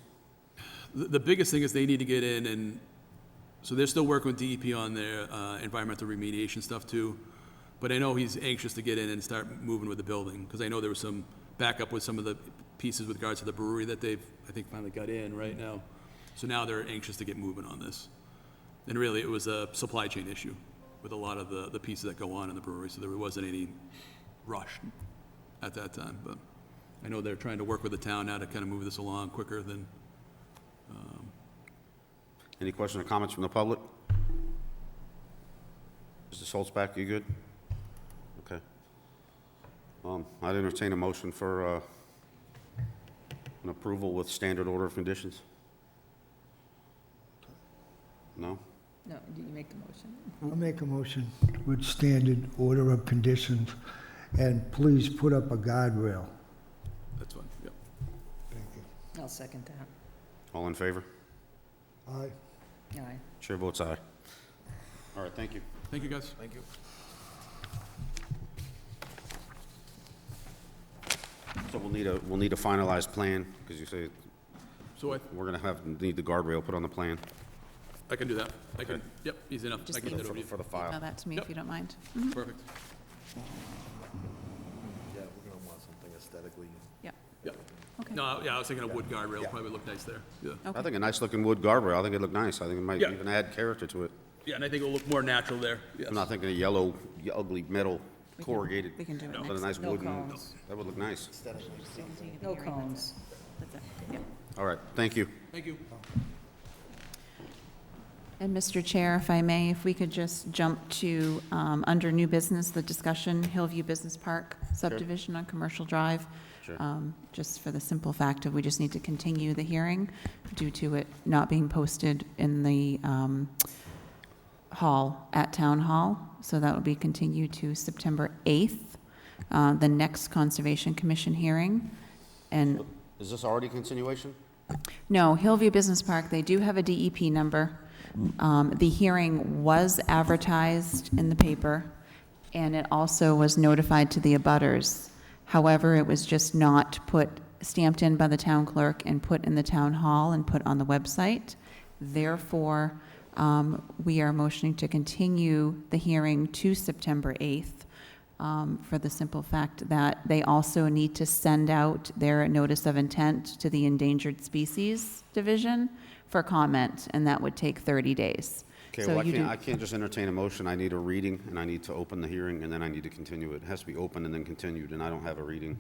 the biggest thing is they need to get in and, so they're still working with DEP on their environmental remediation stuff too. But I know he's anxious to get in and start moving with the building, because I know there was some backup with some of the pieces with regards to the brewery that they've, I think, finally got in right now. So now they're anxious to get moving on this. And really, it was a supply chain issue with a lot of the pieces that go on in the brewery, so there wasn't any rush at that time. But I know they're trying to work with the town now to kind of move this along quicker than, Any questions or comments from the public? Mr. Solzback, you good? Okay. I'd entertain a motion for an approval with standard order of conditions. No? No, do you make the motion? I'll make a motion with standard order of conditions, and please put up a guardrail. that's fine, yep. Thank you. I'll second that. All in favor? Aye. Aye. Chair votes aye. All right, thank you. Thank you, guys. Thank you. So we'll need a finalized plan, because you say So we're gonna need the guardrail put on the plan I can do that. I can, Okay. yep, easy enough. Just I can get that over to you. for the Email file. that to me Yep. if you don't mind. Perfect. Yeah, we're gonna want something aesthetically. Yep, Yep. okay. No, yeah, I was thinking a wood guardrail, probably look nice there, yeah. I Okay. think a nice-looking wood guardrail, I think it'd look nice. I think it might Yeah. even add character to it. Yeah, and I think it'll look more natural there, yes. I'm not thinking a yellow, ugly metal We can- corrugated, We can do it No. next. but a nice No wooden, cones. that would look nice. We can take it to No hearing, that's it. cones. That's it, yep. All right, thank you. Thank you. And Mr. Chair, if I may, if we could just jump to, under new business, the discussion, Hillview Business Park subdivision on Commercial Drive. Sure. Just for the simple fact of we just need to continue the hearing due to it not being posted in the hall, at Town Hall. So that will be continued to September 8th, the next Conservation Commission hearing. And Is this already continuation? no, Hillview Business Park, they do have a DEP number. The hearing was advertised in the paper, and it also was notified to the abutters. However, it was just not stamped in by the town clerk and put in the town hall and put on the website. Therefore, we are motioning to continue the hearing to September 8th, for the simple fact that they also need to send out their notice of intent to the Endangered Species Division for comment, and that would take 30 days. Okay, So well, you do- I can't just entertain a motion. I need a reading, and I need to open the hearing, and then I need to continue it. It has to be open and then continued, and I don't have a reading.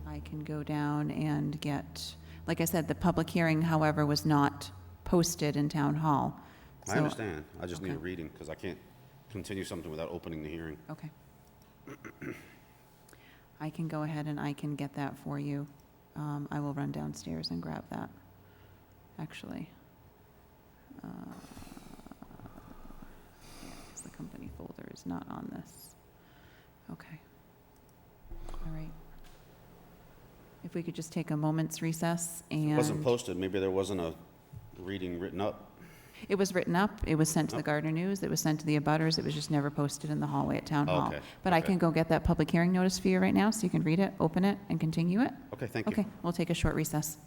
I can go down and get, like I said, the public hearing, however, was not posted in Town Hall. I So- understand. I just need a Okay. reading, because I can't continue something without opening the hearing. Okay. I can go ahead and I can get that for you. I will run downstairs and grab that, actually. Yeah, 'cause the company folder is not on this. Okay. All right. If we could just take a moment's recess and. It wasn't posted. Maybe there wasn't a reading written up. It was written up, it was sent to the Oh. Gardner News, it was sent to the abutters, it was just never posted in the hallway at Town Hall. Okay, But I okay. can go get that public hearing notice for you right now, so you can read it, open it, and continue it? Okay, thank you. Okay, we'll take a short recess.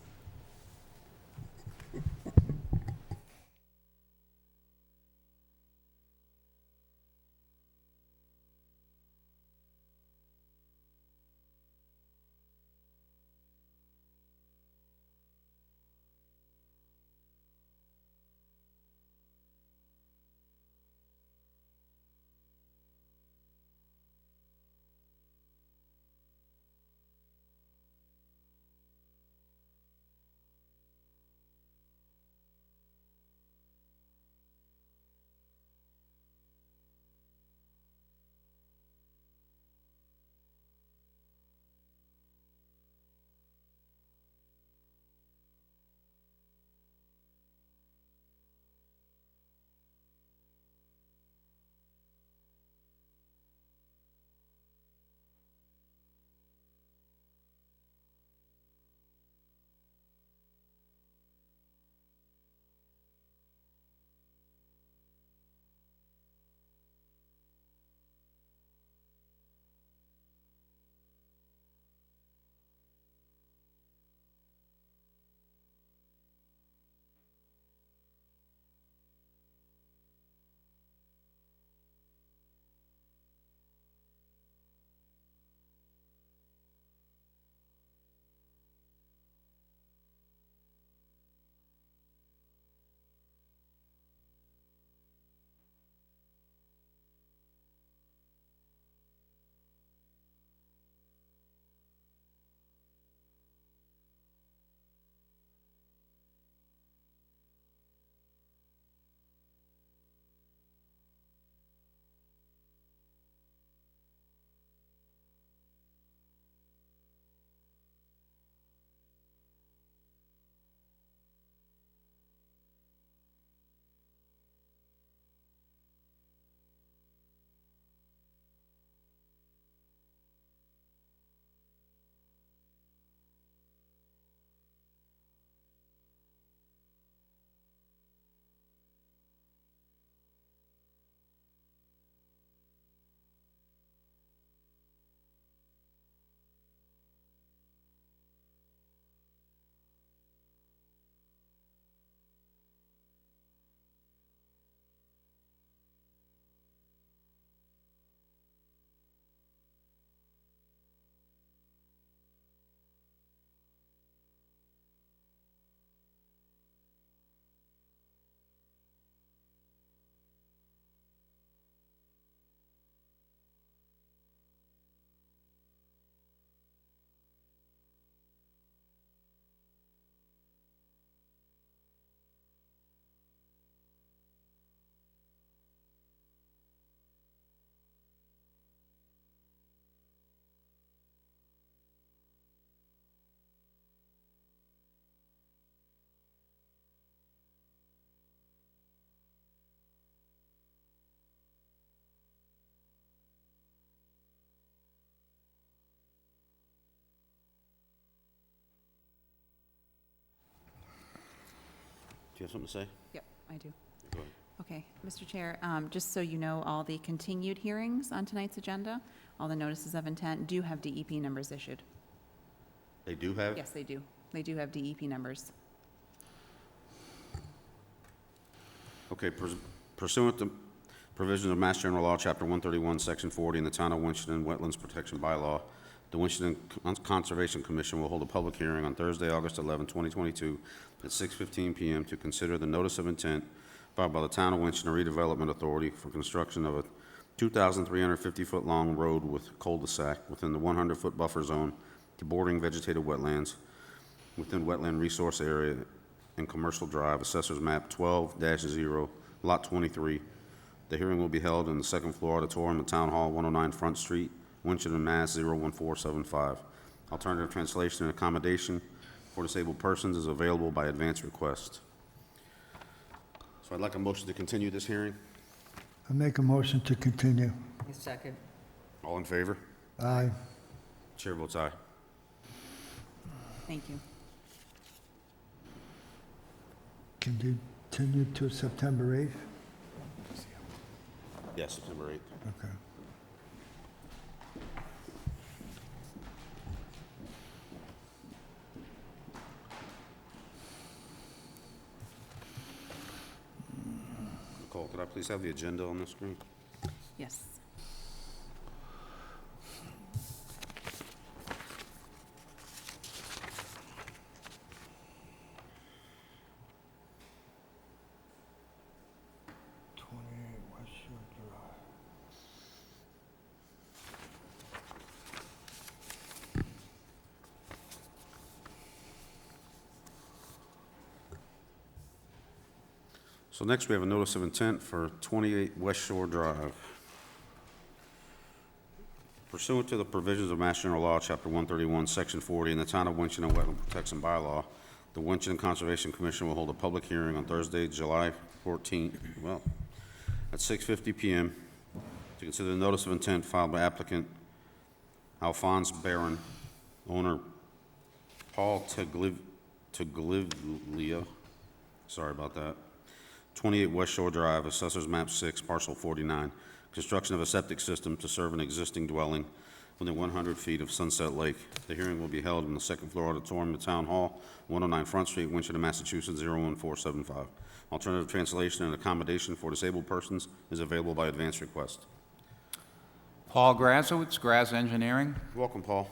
you have something to say? Yep, I do. Go ahead. Okay, Mr. Chair, just so you know, all the continued hearings on tonight's agenda, all the notices of intent do have DEP numbers issued. They do have? Yes, they do. They do have DEP numbers. Okay, pursuant to provisions of Mass General Law, Chapter 131, Section 40, in the Town of Winchendon Wetlands Protection Bylaw, the Winchendon Conservation Commission will hold a public hearing on Thursday, August 11, 2022, at 6:15 p.m. to consider the notice of intent filed by the Town of Winchendon Redevelopment Authority for construction of a 2,350-foot-long road with cul-de-sac within the 100-foot buffer zone to bordering vegetated wetlands within wetland resource area and Commercial Drive, Assessors Map 12-0, Lot 23. The hearing will be held in the second floor auditorium at Town Hall, 109 Front Street, Winchendon, Mass. 01475. Alternative translation and accommodation for disabled persons is available by advance request. So I'd like a motion to continue this hearing. I make a motion to continue. A second. All in favor? Aye. Chair votes aye. Thank you. Continue to September 8th? Yes, September 8th. Okay. Nicole, could I please have the agenda on the screen? Yes. So next, we have a notice of intent for 28 West Shore Drive. Pursuant to the provisions of Mass General Law, Chapter 131, Section 40, in the Town of Winchendon Wetland Protection Bylaw, the Winchendon Conservation Commission will hold a public hearing on Thursday, July 14th, at 6:50 p.m. to consider the notice of intent filed by applicant Alphonse Barron, owner Paul Taglivlia, sorry about that, 28 West Shore Drive, Assessors Map 6, Parcel 49, construction of a septic system to serve an existing dwelling within 100 feet of Sunset Lake. The hearing will be held in the second floor auditorium of Town Hall, 109 Front Street, Winchendon, Massachusetts, 01475. Alternative translation and accommodation for disabled persons is available by advance request. Paul Grazowitz, Graz Engineering. Welcome, Paul.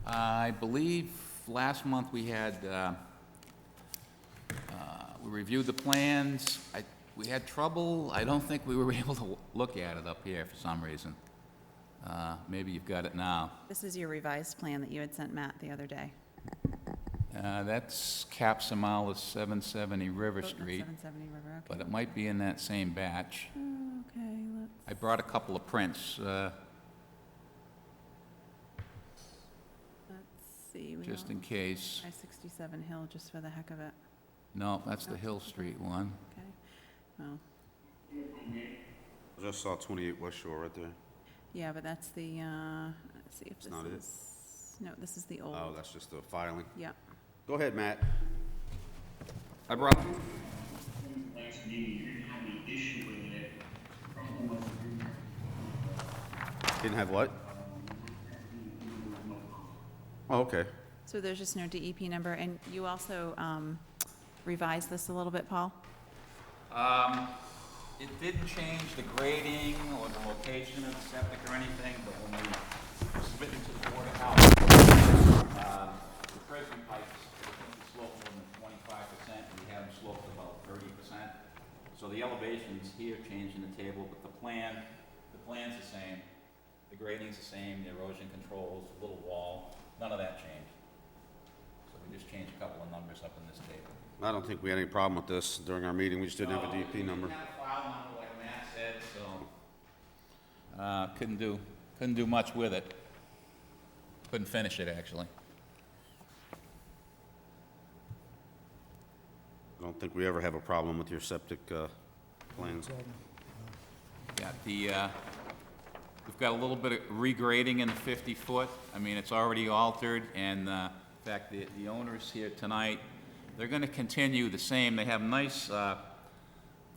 I believe last month we had, we reviewed the plans. We had trouble. I don't think we were able to look at it up here for some reason. Maybe you've got it now. This is your revised plan that you had sent Matt the other day. That's Capsamala 770 River Oh, that's Street, 770 River, okay. but it might be in that same batch. Okay, I brought a couple of prints, let's see. We just don't- in case. I-67 Hill, just for the heck of it. No, that's the Hill Street one. Okay, well, I just saw 28 West Shore right there. yeah, but that's the, let's see if this not it? is, no, this is the old. Oh, that's just the filing. Yeah. Go ahead, Matt. I brought, Last meeting, you didn't have any issue with it. Didn't have what? Oh, okay. So there's just no DEP number, and you also revised this a little bit, Paul? it didn't change the grading or the location of the septic or anything, but when we submitted to the Board of Health, the prison pipes, slope more than 25%, and we have them sloped about 30%. So the elevations here changed in the table, but the plan's the same. The grading's the same, the erosion controls, little wall, none of that changed. So we just changed a couple of numbers up in this table. I don't think we had any problem with this during our meeting. We just didn't have a DEP number. We didn't have a file number like Matt said, so, couldn't do much with it. Couldn't finish it, actually. I don't think we ever have a problem with your septic plans. Yeah, we've got a little bit of regrading in the 50-foot. I mean, it's already altered, and In fact, the owners here tonight, they're gonna continue the same. They have nice,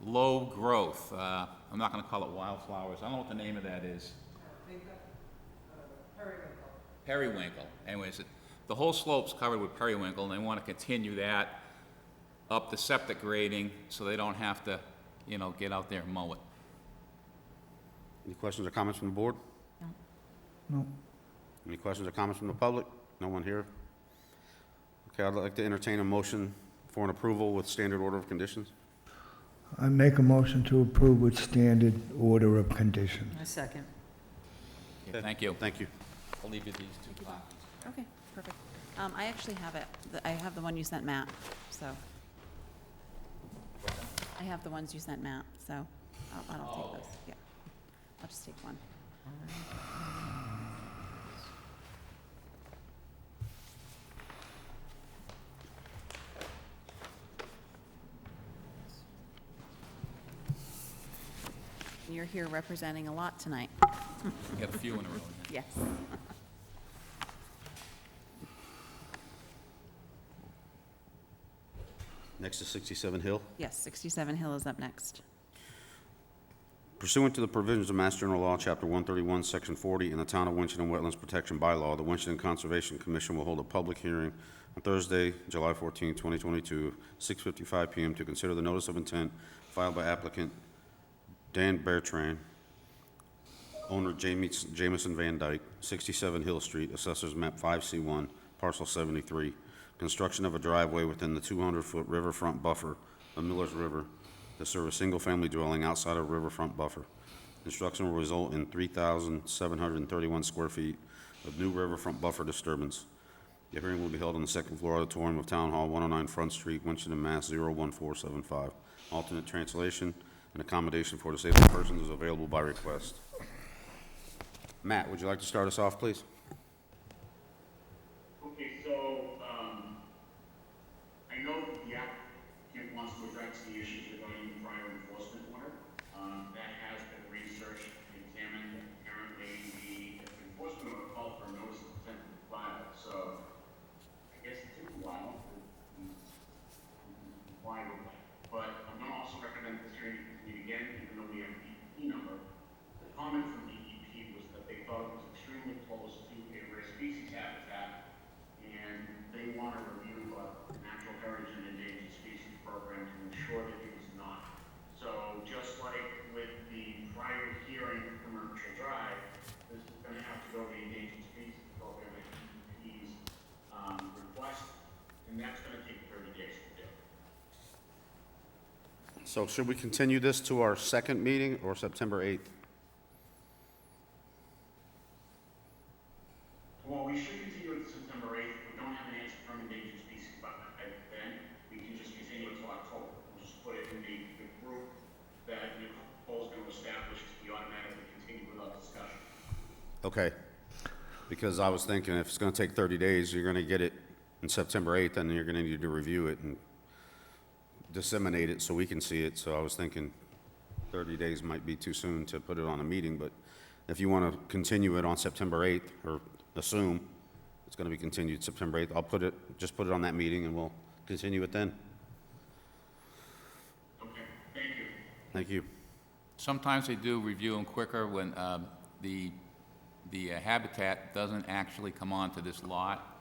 low growth. I'm not gonna call it wildflowers. I don't know what the name of that is. Periwinkle. Anyways, the whole slope's covered with periwinkle, and they want to continue that up the septic grading so they don't have to, get out there and mow it. Any questions or comments from the board? No. Any questions or comments from the public? No one here? Okay, I'd like to entertain a motion for an approval with standard order of conditions. I make a motion to approve with standard order of conditions. A second. Okay, thank you. Thank you. I'll leave you these two copies. Okay, perfect. I actually have it. I have the one you sent Matt, so. I have the ones you sent Matt, so I don't take those. Yeah. I'll just take one. You're here representing a lot tonight. We got a few in a row. Yes. Next is 67 Hill. Yes, 67 Hill is up next. Pursuant to the provisions of Mass General Law, Chapter 131, Section 40, and the Town of Winchendon Wetlands Protection Bylaw, the Winchendon Conservation Commission will hold a public hearing on Thursday, July 14, 2022, 6:55 p.m. to consider the notice of intent filed by applicant Dan Bertrand, owner Jamison Van Dyke, 67 Hill Street, Assessors Map 5C1, Parcel 73, construction of a driveway within the 200-foot riverfront buffer of Miller's River to serve a single-family dwelling outside of riverfront buffer. Construction will result in 3,731 square feet of new riverfront buffer disturbance. The hearing will be held on the second floor auditorium of Town Hall, 109 Front Street, Winchendon, Mass. 01475. Alternate translation and accommodation for disabled persons is available by request. Matt, would you like to start us off, please? Okay, so, I know the applicant wants to address the issues regarding the prior enforcement order. That has been researched and examined. Apparently, the enforcement order called for a notice of intent to file, so I guess it took a while to comply with that. But I'm going to also recommend this hearing continue again, even though we have the DEP number. The comment from DEP was that they thought it was extremely close to a rare species habitat, and they want to review the natural heritage and endangered species program to ensure that it was not. So just like with the prior hearing for Commercial Drive, this is going to have to go to the endangered species program at DEP's request, and that's going to take 30 days to do. So should we continue this to our second meeting or September 8th? Well, we should continue it to September 8th. If we don't have an answer from endangered species by then, we can just continue it till October. We'll just put it in the group that Nicole's going to establish to be automatically continued without discussion. Okay. Because I was thinking if it's going to take 30 days, you're going to get it in September 8th, and you're going to need to review it and disseminate it so we can see it. So I was thinking 30 days might be too soon to put it on a meeting, but if you want to continue it on September 8th, or assume it's going to be continued September 8th, I'll just put it on that meeting and we'll continue it then. Okay, thank you. Thank you. Sometimes they do review them quicker when the habitat doesn't actually come onto this lot.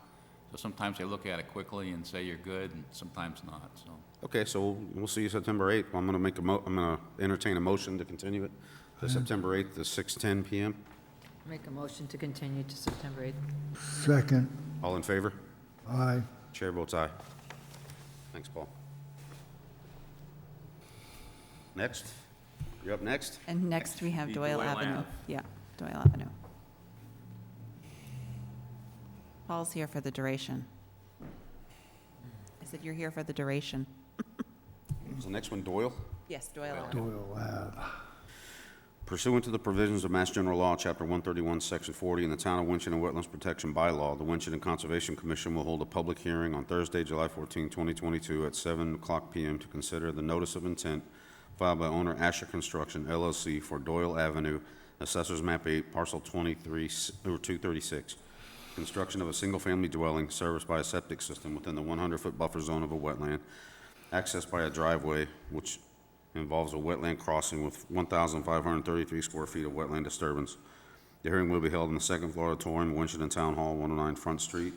So sometimes they look at it quickly and say you're good, and sometimes not, so. Okay, so we'll see you September 8th. I'm going to I'm going to entertain a motion to continue it to September 8th to 6:10 p.m. Make a motion to continue to September 8th. Second. All in favor? Aye. Chair votes aye. Thanks, Paul. Next? You're up next? And next we have The Doyle Doyle Avenue. Ave. Yeah, Doyle Avenue. Paul's here for the duration. I said you're here for the duration. Is the next one Doyle? Yes, Doyle Avenue. Doyle Ave. Pursuant to the provisions of Mass General Law, Chapter 131, Section 40, and the Town of Winchendon Wetlands Protection Bylaw, the Winchendon Conservation Commission will hold a public hearing on Thursday, July 14, 2022, at 7:00 p.m. to consider the notice of intent filed by owner Asher Construction, LLC, for Doyle Avenue, Assessors Map 8, Parcel 23, or 236. construction of a single-family dwelling serviced by a septic system within the 100-foot buffer zone of a wetland, accessed by a driveway which involves a wetland crossing with 1,533 square feet of wetland disturbance. The hearing will be held in the second floor auditorium, Winchendon Town Hall, 109 Front Street,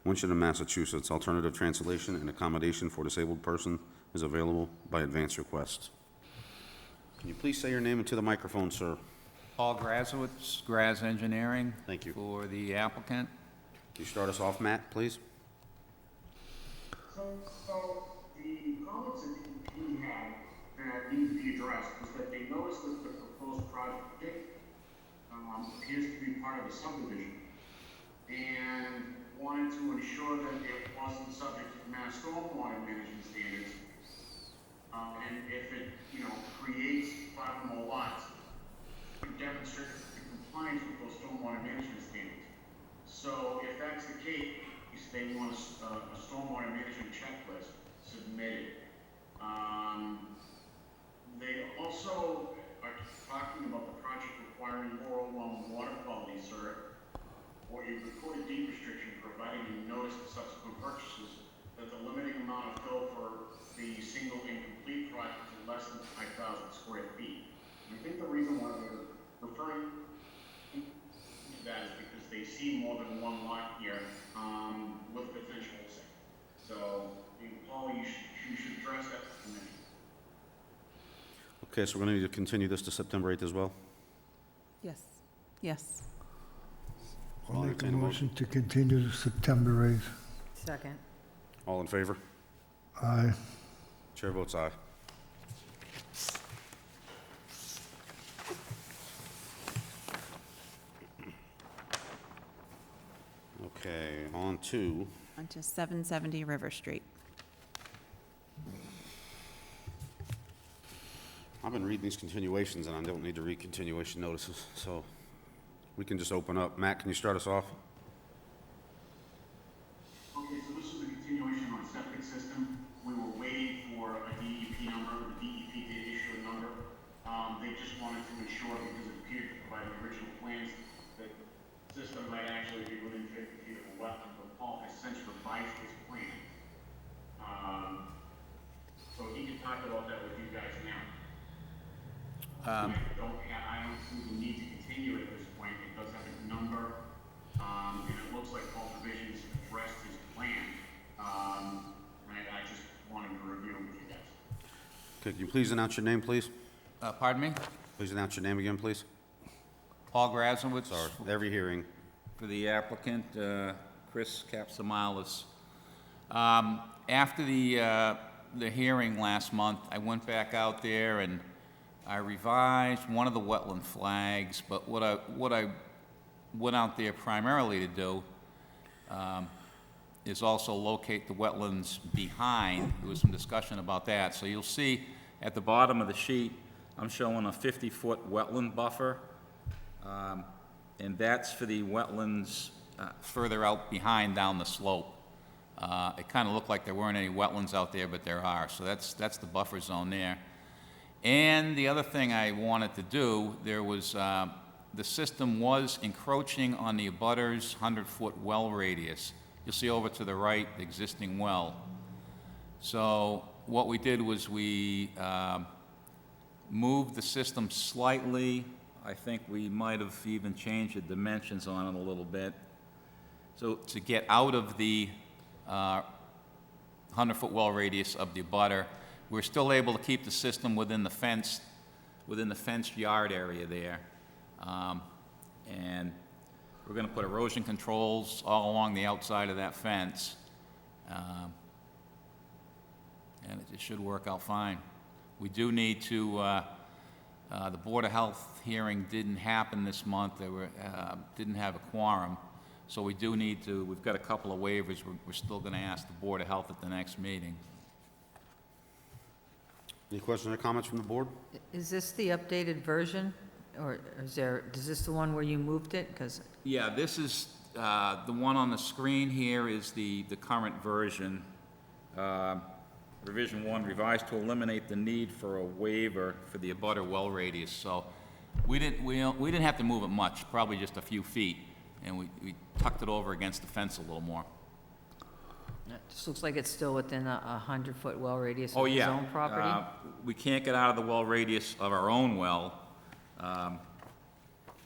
Winchendon, Massachusetts. Alternative translation and accommodation for disabled person is available by advance request. Can you please say your name into the microphone, sir? Paul Grazowitz, Graz Engineering. Thank you. For the applicant. Can you start us off, Matt, please? So the comments that we had that need to be addressed was that they noticed that the proposed project appears to be part of a subdivision and wanted to ensure that it wasn't subject to Mass Stormwater Management standards. And if it, creates 5 or more lots, it demonstrates the compliance with those stormwater management standards. So if that's the case, they want a stormwater management checklist submitted. They also are talking about the project requiring oral water quality cert or a recorded deed restriction providing a notice to subsequent purchases that the limiting amount of fill for the single incomplete project is less than 5,000 square feet. And I think the reason why they're referring to that is because they see more than one lot here with potential wholesale. So, Paul, you should address that with the committee. Okay, so we're going to need to continue this to September 8th as well? Yes. Yes. I'll I'll make a entertain a motion to continue to September 8th. Second. All in favor? Aye. Chair votes aye. Okay, on to, On to 770 River Street. I've been reading these continuations and I don't need to read continuation notices, so we can just open up. Matt, can you start us off? Okay, so this is a continuation on septic system. We were waiting for a DEP number. The DEP did issue a number. They just wanted to ensure, because it appeared to provide the original plans, that the system might actually be within 50 feet of a wetland, but Paul has since revised his plan. So he can talk about that with you guys now. I don't see the need to continue at this point. It does have a number, and it looks like Paul's revisions addressed his plan. I just wanted to review it with you guys. Okay, can you please announce your name, please? Pardon me? Please announce your name again, please. Paul Grazowitz. Sorry, every hearing. For the applicant, Chris Capsamalis. After the hearing last month, I went back out there and I revised one of the wetland flags, but what I went out there primarily to do is also locate the wetlands behind. There was some discussion about that. So you'll see at the bottom of the sheet, I'm showing a 50-foot wetland buffer, and that's for the wetlands further out behind down the slope. It kind of looked like there weren't any wetlands out there, but there are. So that's the buffer zone there. And the other thing I wanted to do, there was, the system was encroaching on the abutter's 100-foot well radius. You'll see over to the right, the existing well. So what we did was we moved the system slightly. I think we might have even changed the dimensions on it a little bit. So to get out of the 100-foot well radius of the abutter, we're still able to keep the system within the fenced yard area there. And we're going to put erosion controls all along the outside of that fence. And it should work out fine. We do need to, the Board of Health hearing didn't happen this month. They didn't have a quorum. So we do need to, we've got a couple of waivers. We're still going to ask the Board of Health at the next meeting. Any questions or comments from the board? Is this the updated version, or is this the one where you moved it? Because Yeah, this is, the one on the screen here is the current version. Revision 1, revised to eliminate the need for a waiver for the abutter well radius. So we didn't have to move it much, probably just a few feet. and we tucked it over against the fence a little more. It just looks like it's still within a 100-foot well radius Oh, of his yeah. own property. We can't get out of the well radius of our own well,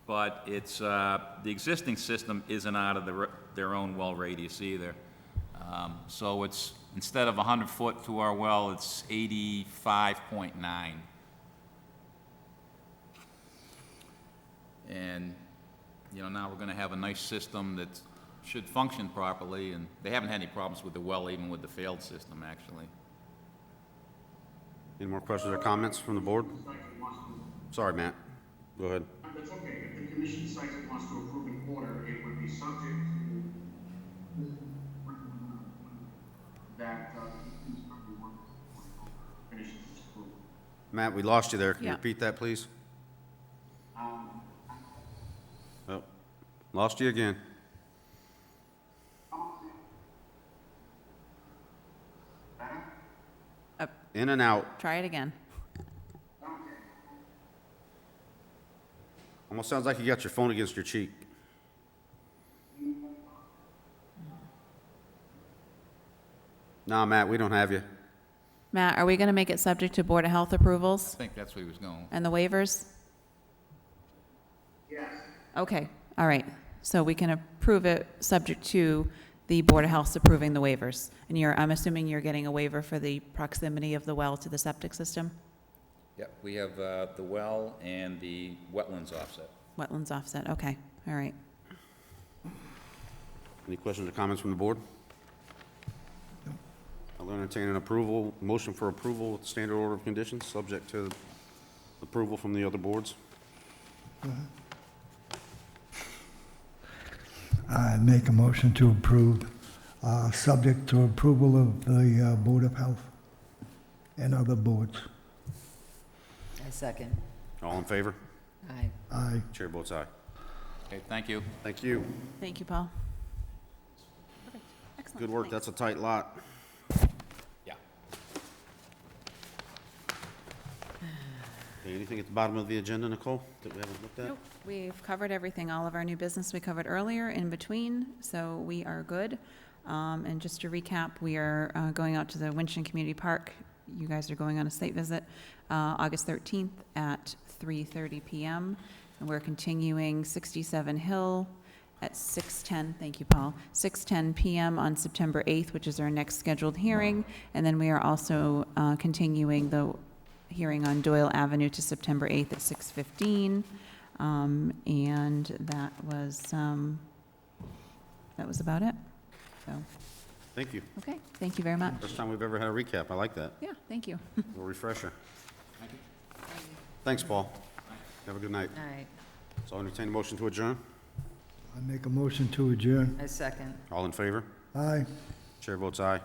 but it's, the existing system isn't out of their own well radius either. So it's, instead of 100 foot to our well, it's 85.9. And, you know, now we're gonna have a nice system that should function properly, and they haven't had any problems with the well, even with the failed system, actually. Any more questions or comments from the board? Sorry, Matt. Go ahead. That's okay. If the commission decides it wants to approve an order, it would be subject to that, finishes its approval. Matt, we lost you there. Can you Yeah. repeat that, please? Oh, lost you again. In and out. Try it again. Almost sounds like you got your phone against your cheek. No, Matt, we don't have you. Matt, are we going to make it subject to Board of Health approvals I think that's where he was going. and the waivers? Yes. Okay, all right. So we can approve it subject to the Board of Health approving the waivers. And I'm assuming you're getting a waiver for the proximity of the well to the septic system? Yep, we have the well and the wetlands offset. Wetlands offset, okay, all right. Any questions or comments from the board? I'll entertain an motion for approval with standard order of conditions, subject to approval from the other boards. I make a motion to approve, subject to approval of the Board of Health and other boards. I second. All in favor? Aye. Aye. Chair votes aye. Okay, thank you. Thank you. Thank you, Paul. Perfect. Excellent. Good work. Thanks. That's a tight lot. Yeah. Okay, anything at the bottom of the agenda, Nicole, that we haven't looked at? Nope, we've covered everything. All of our new business we covered earlier, in between, so we are good. And just to recap, we are going out to the Winchton Community Park. You guys are going on a site visit August 13th at 3:30 p.m. And we're continuing 67 Hill at 6:10, thank you, Paul, 6:10 p.m. on September 8th, which is our next scheduled hearing. And then we are also continuing the hearing on Doyle Avenue to September 8th at 6:15. And that was about it. So, Thank you. okay, thank you very much. First time we've ever had a recap. I like that. Yeah, thank you. A little refresher. Thanks, Paul. Have a good night. All right. So I'll entertain a motion to adjourn. I make a motion to adjourn. I second. All in favor? Aye. Chair votes aye.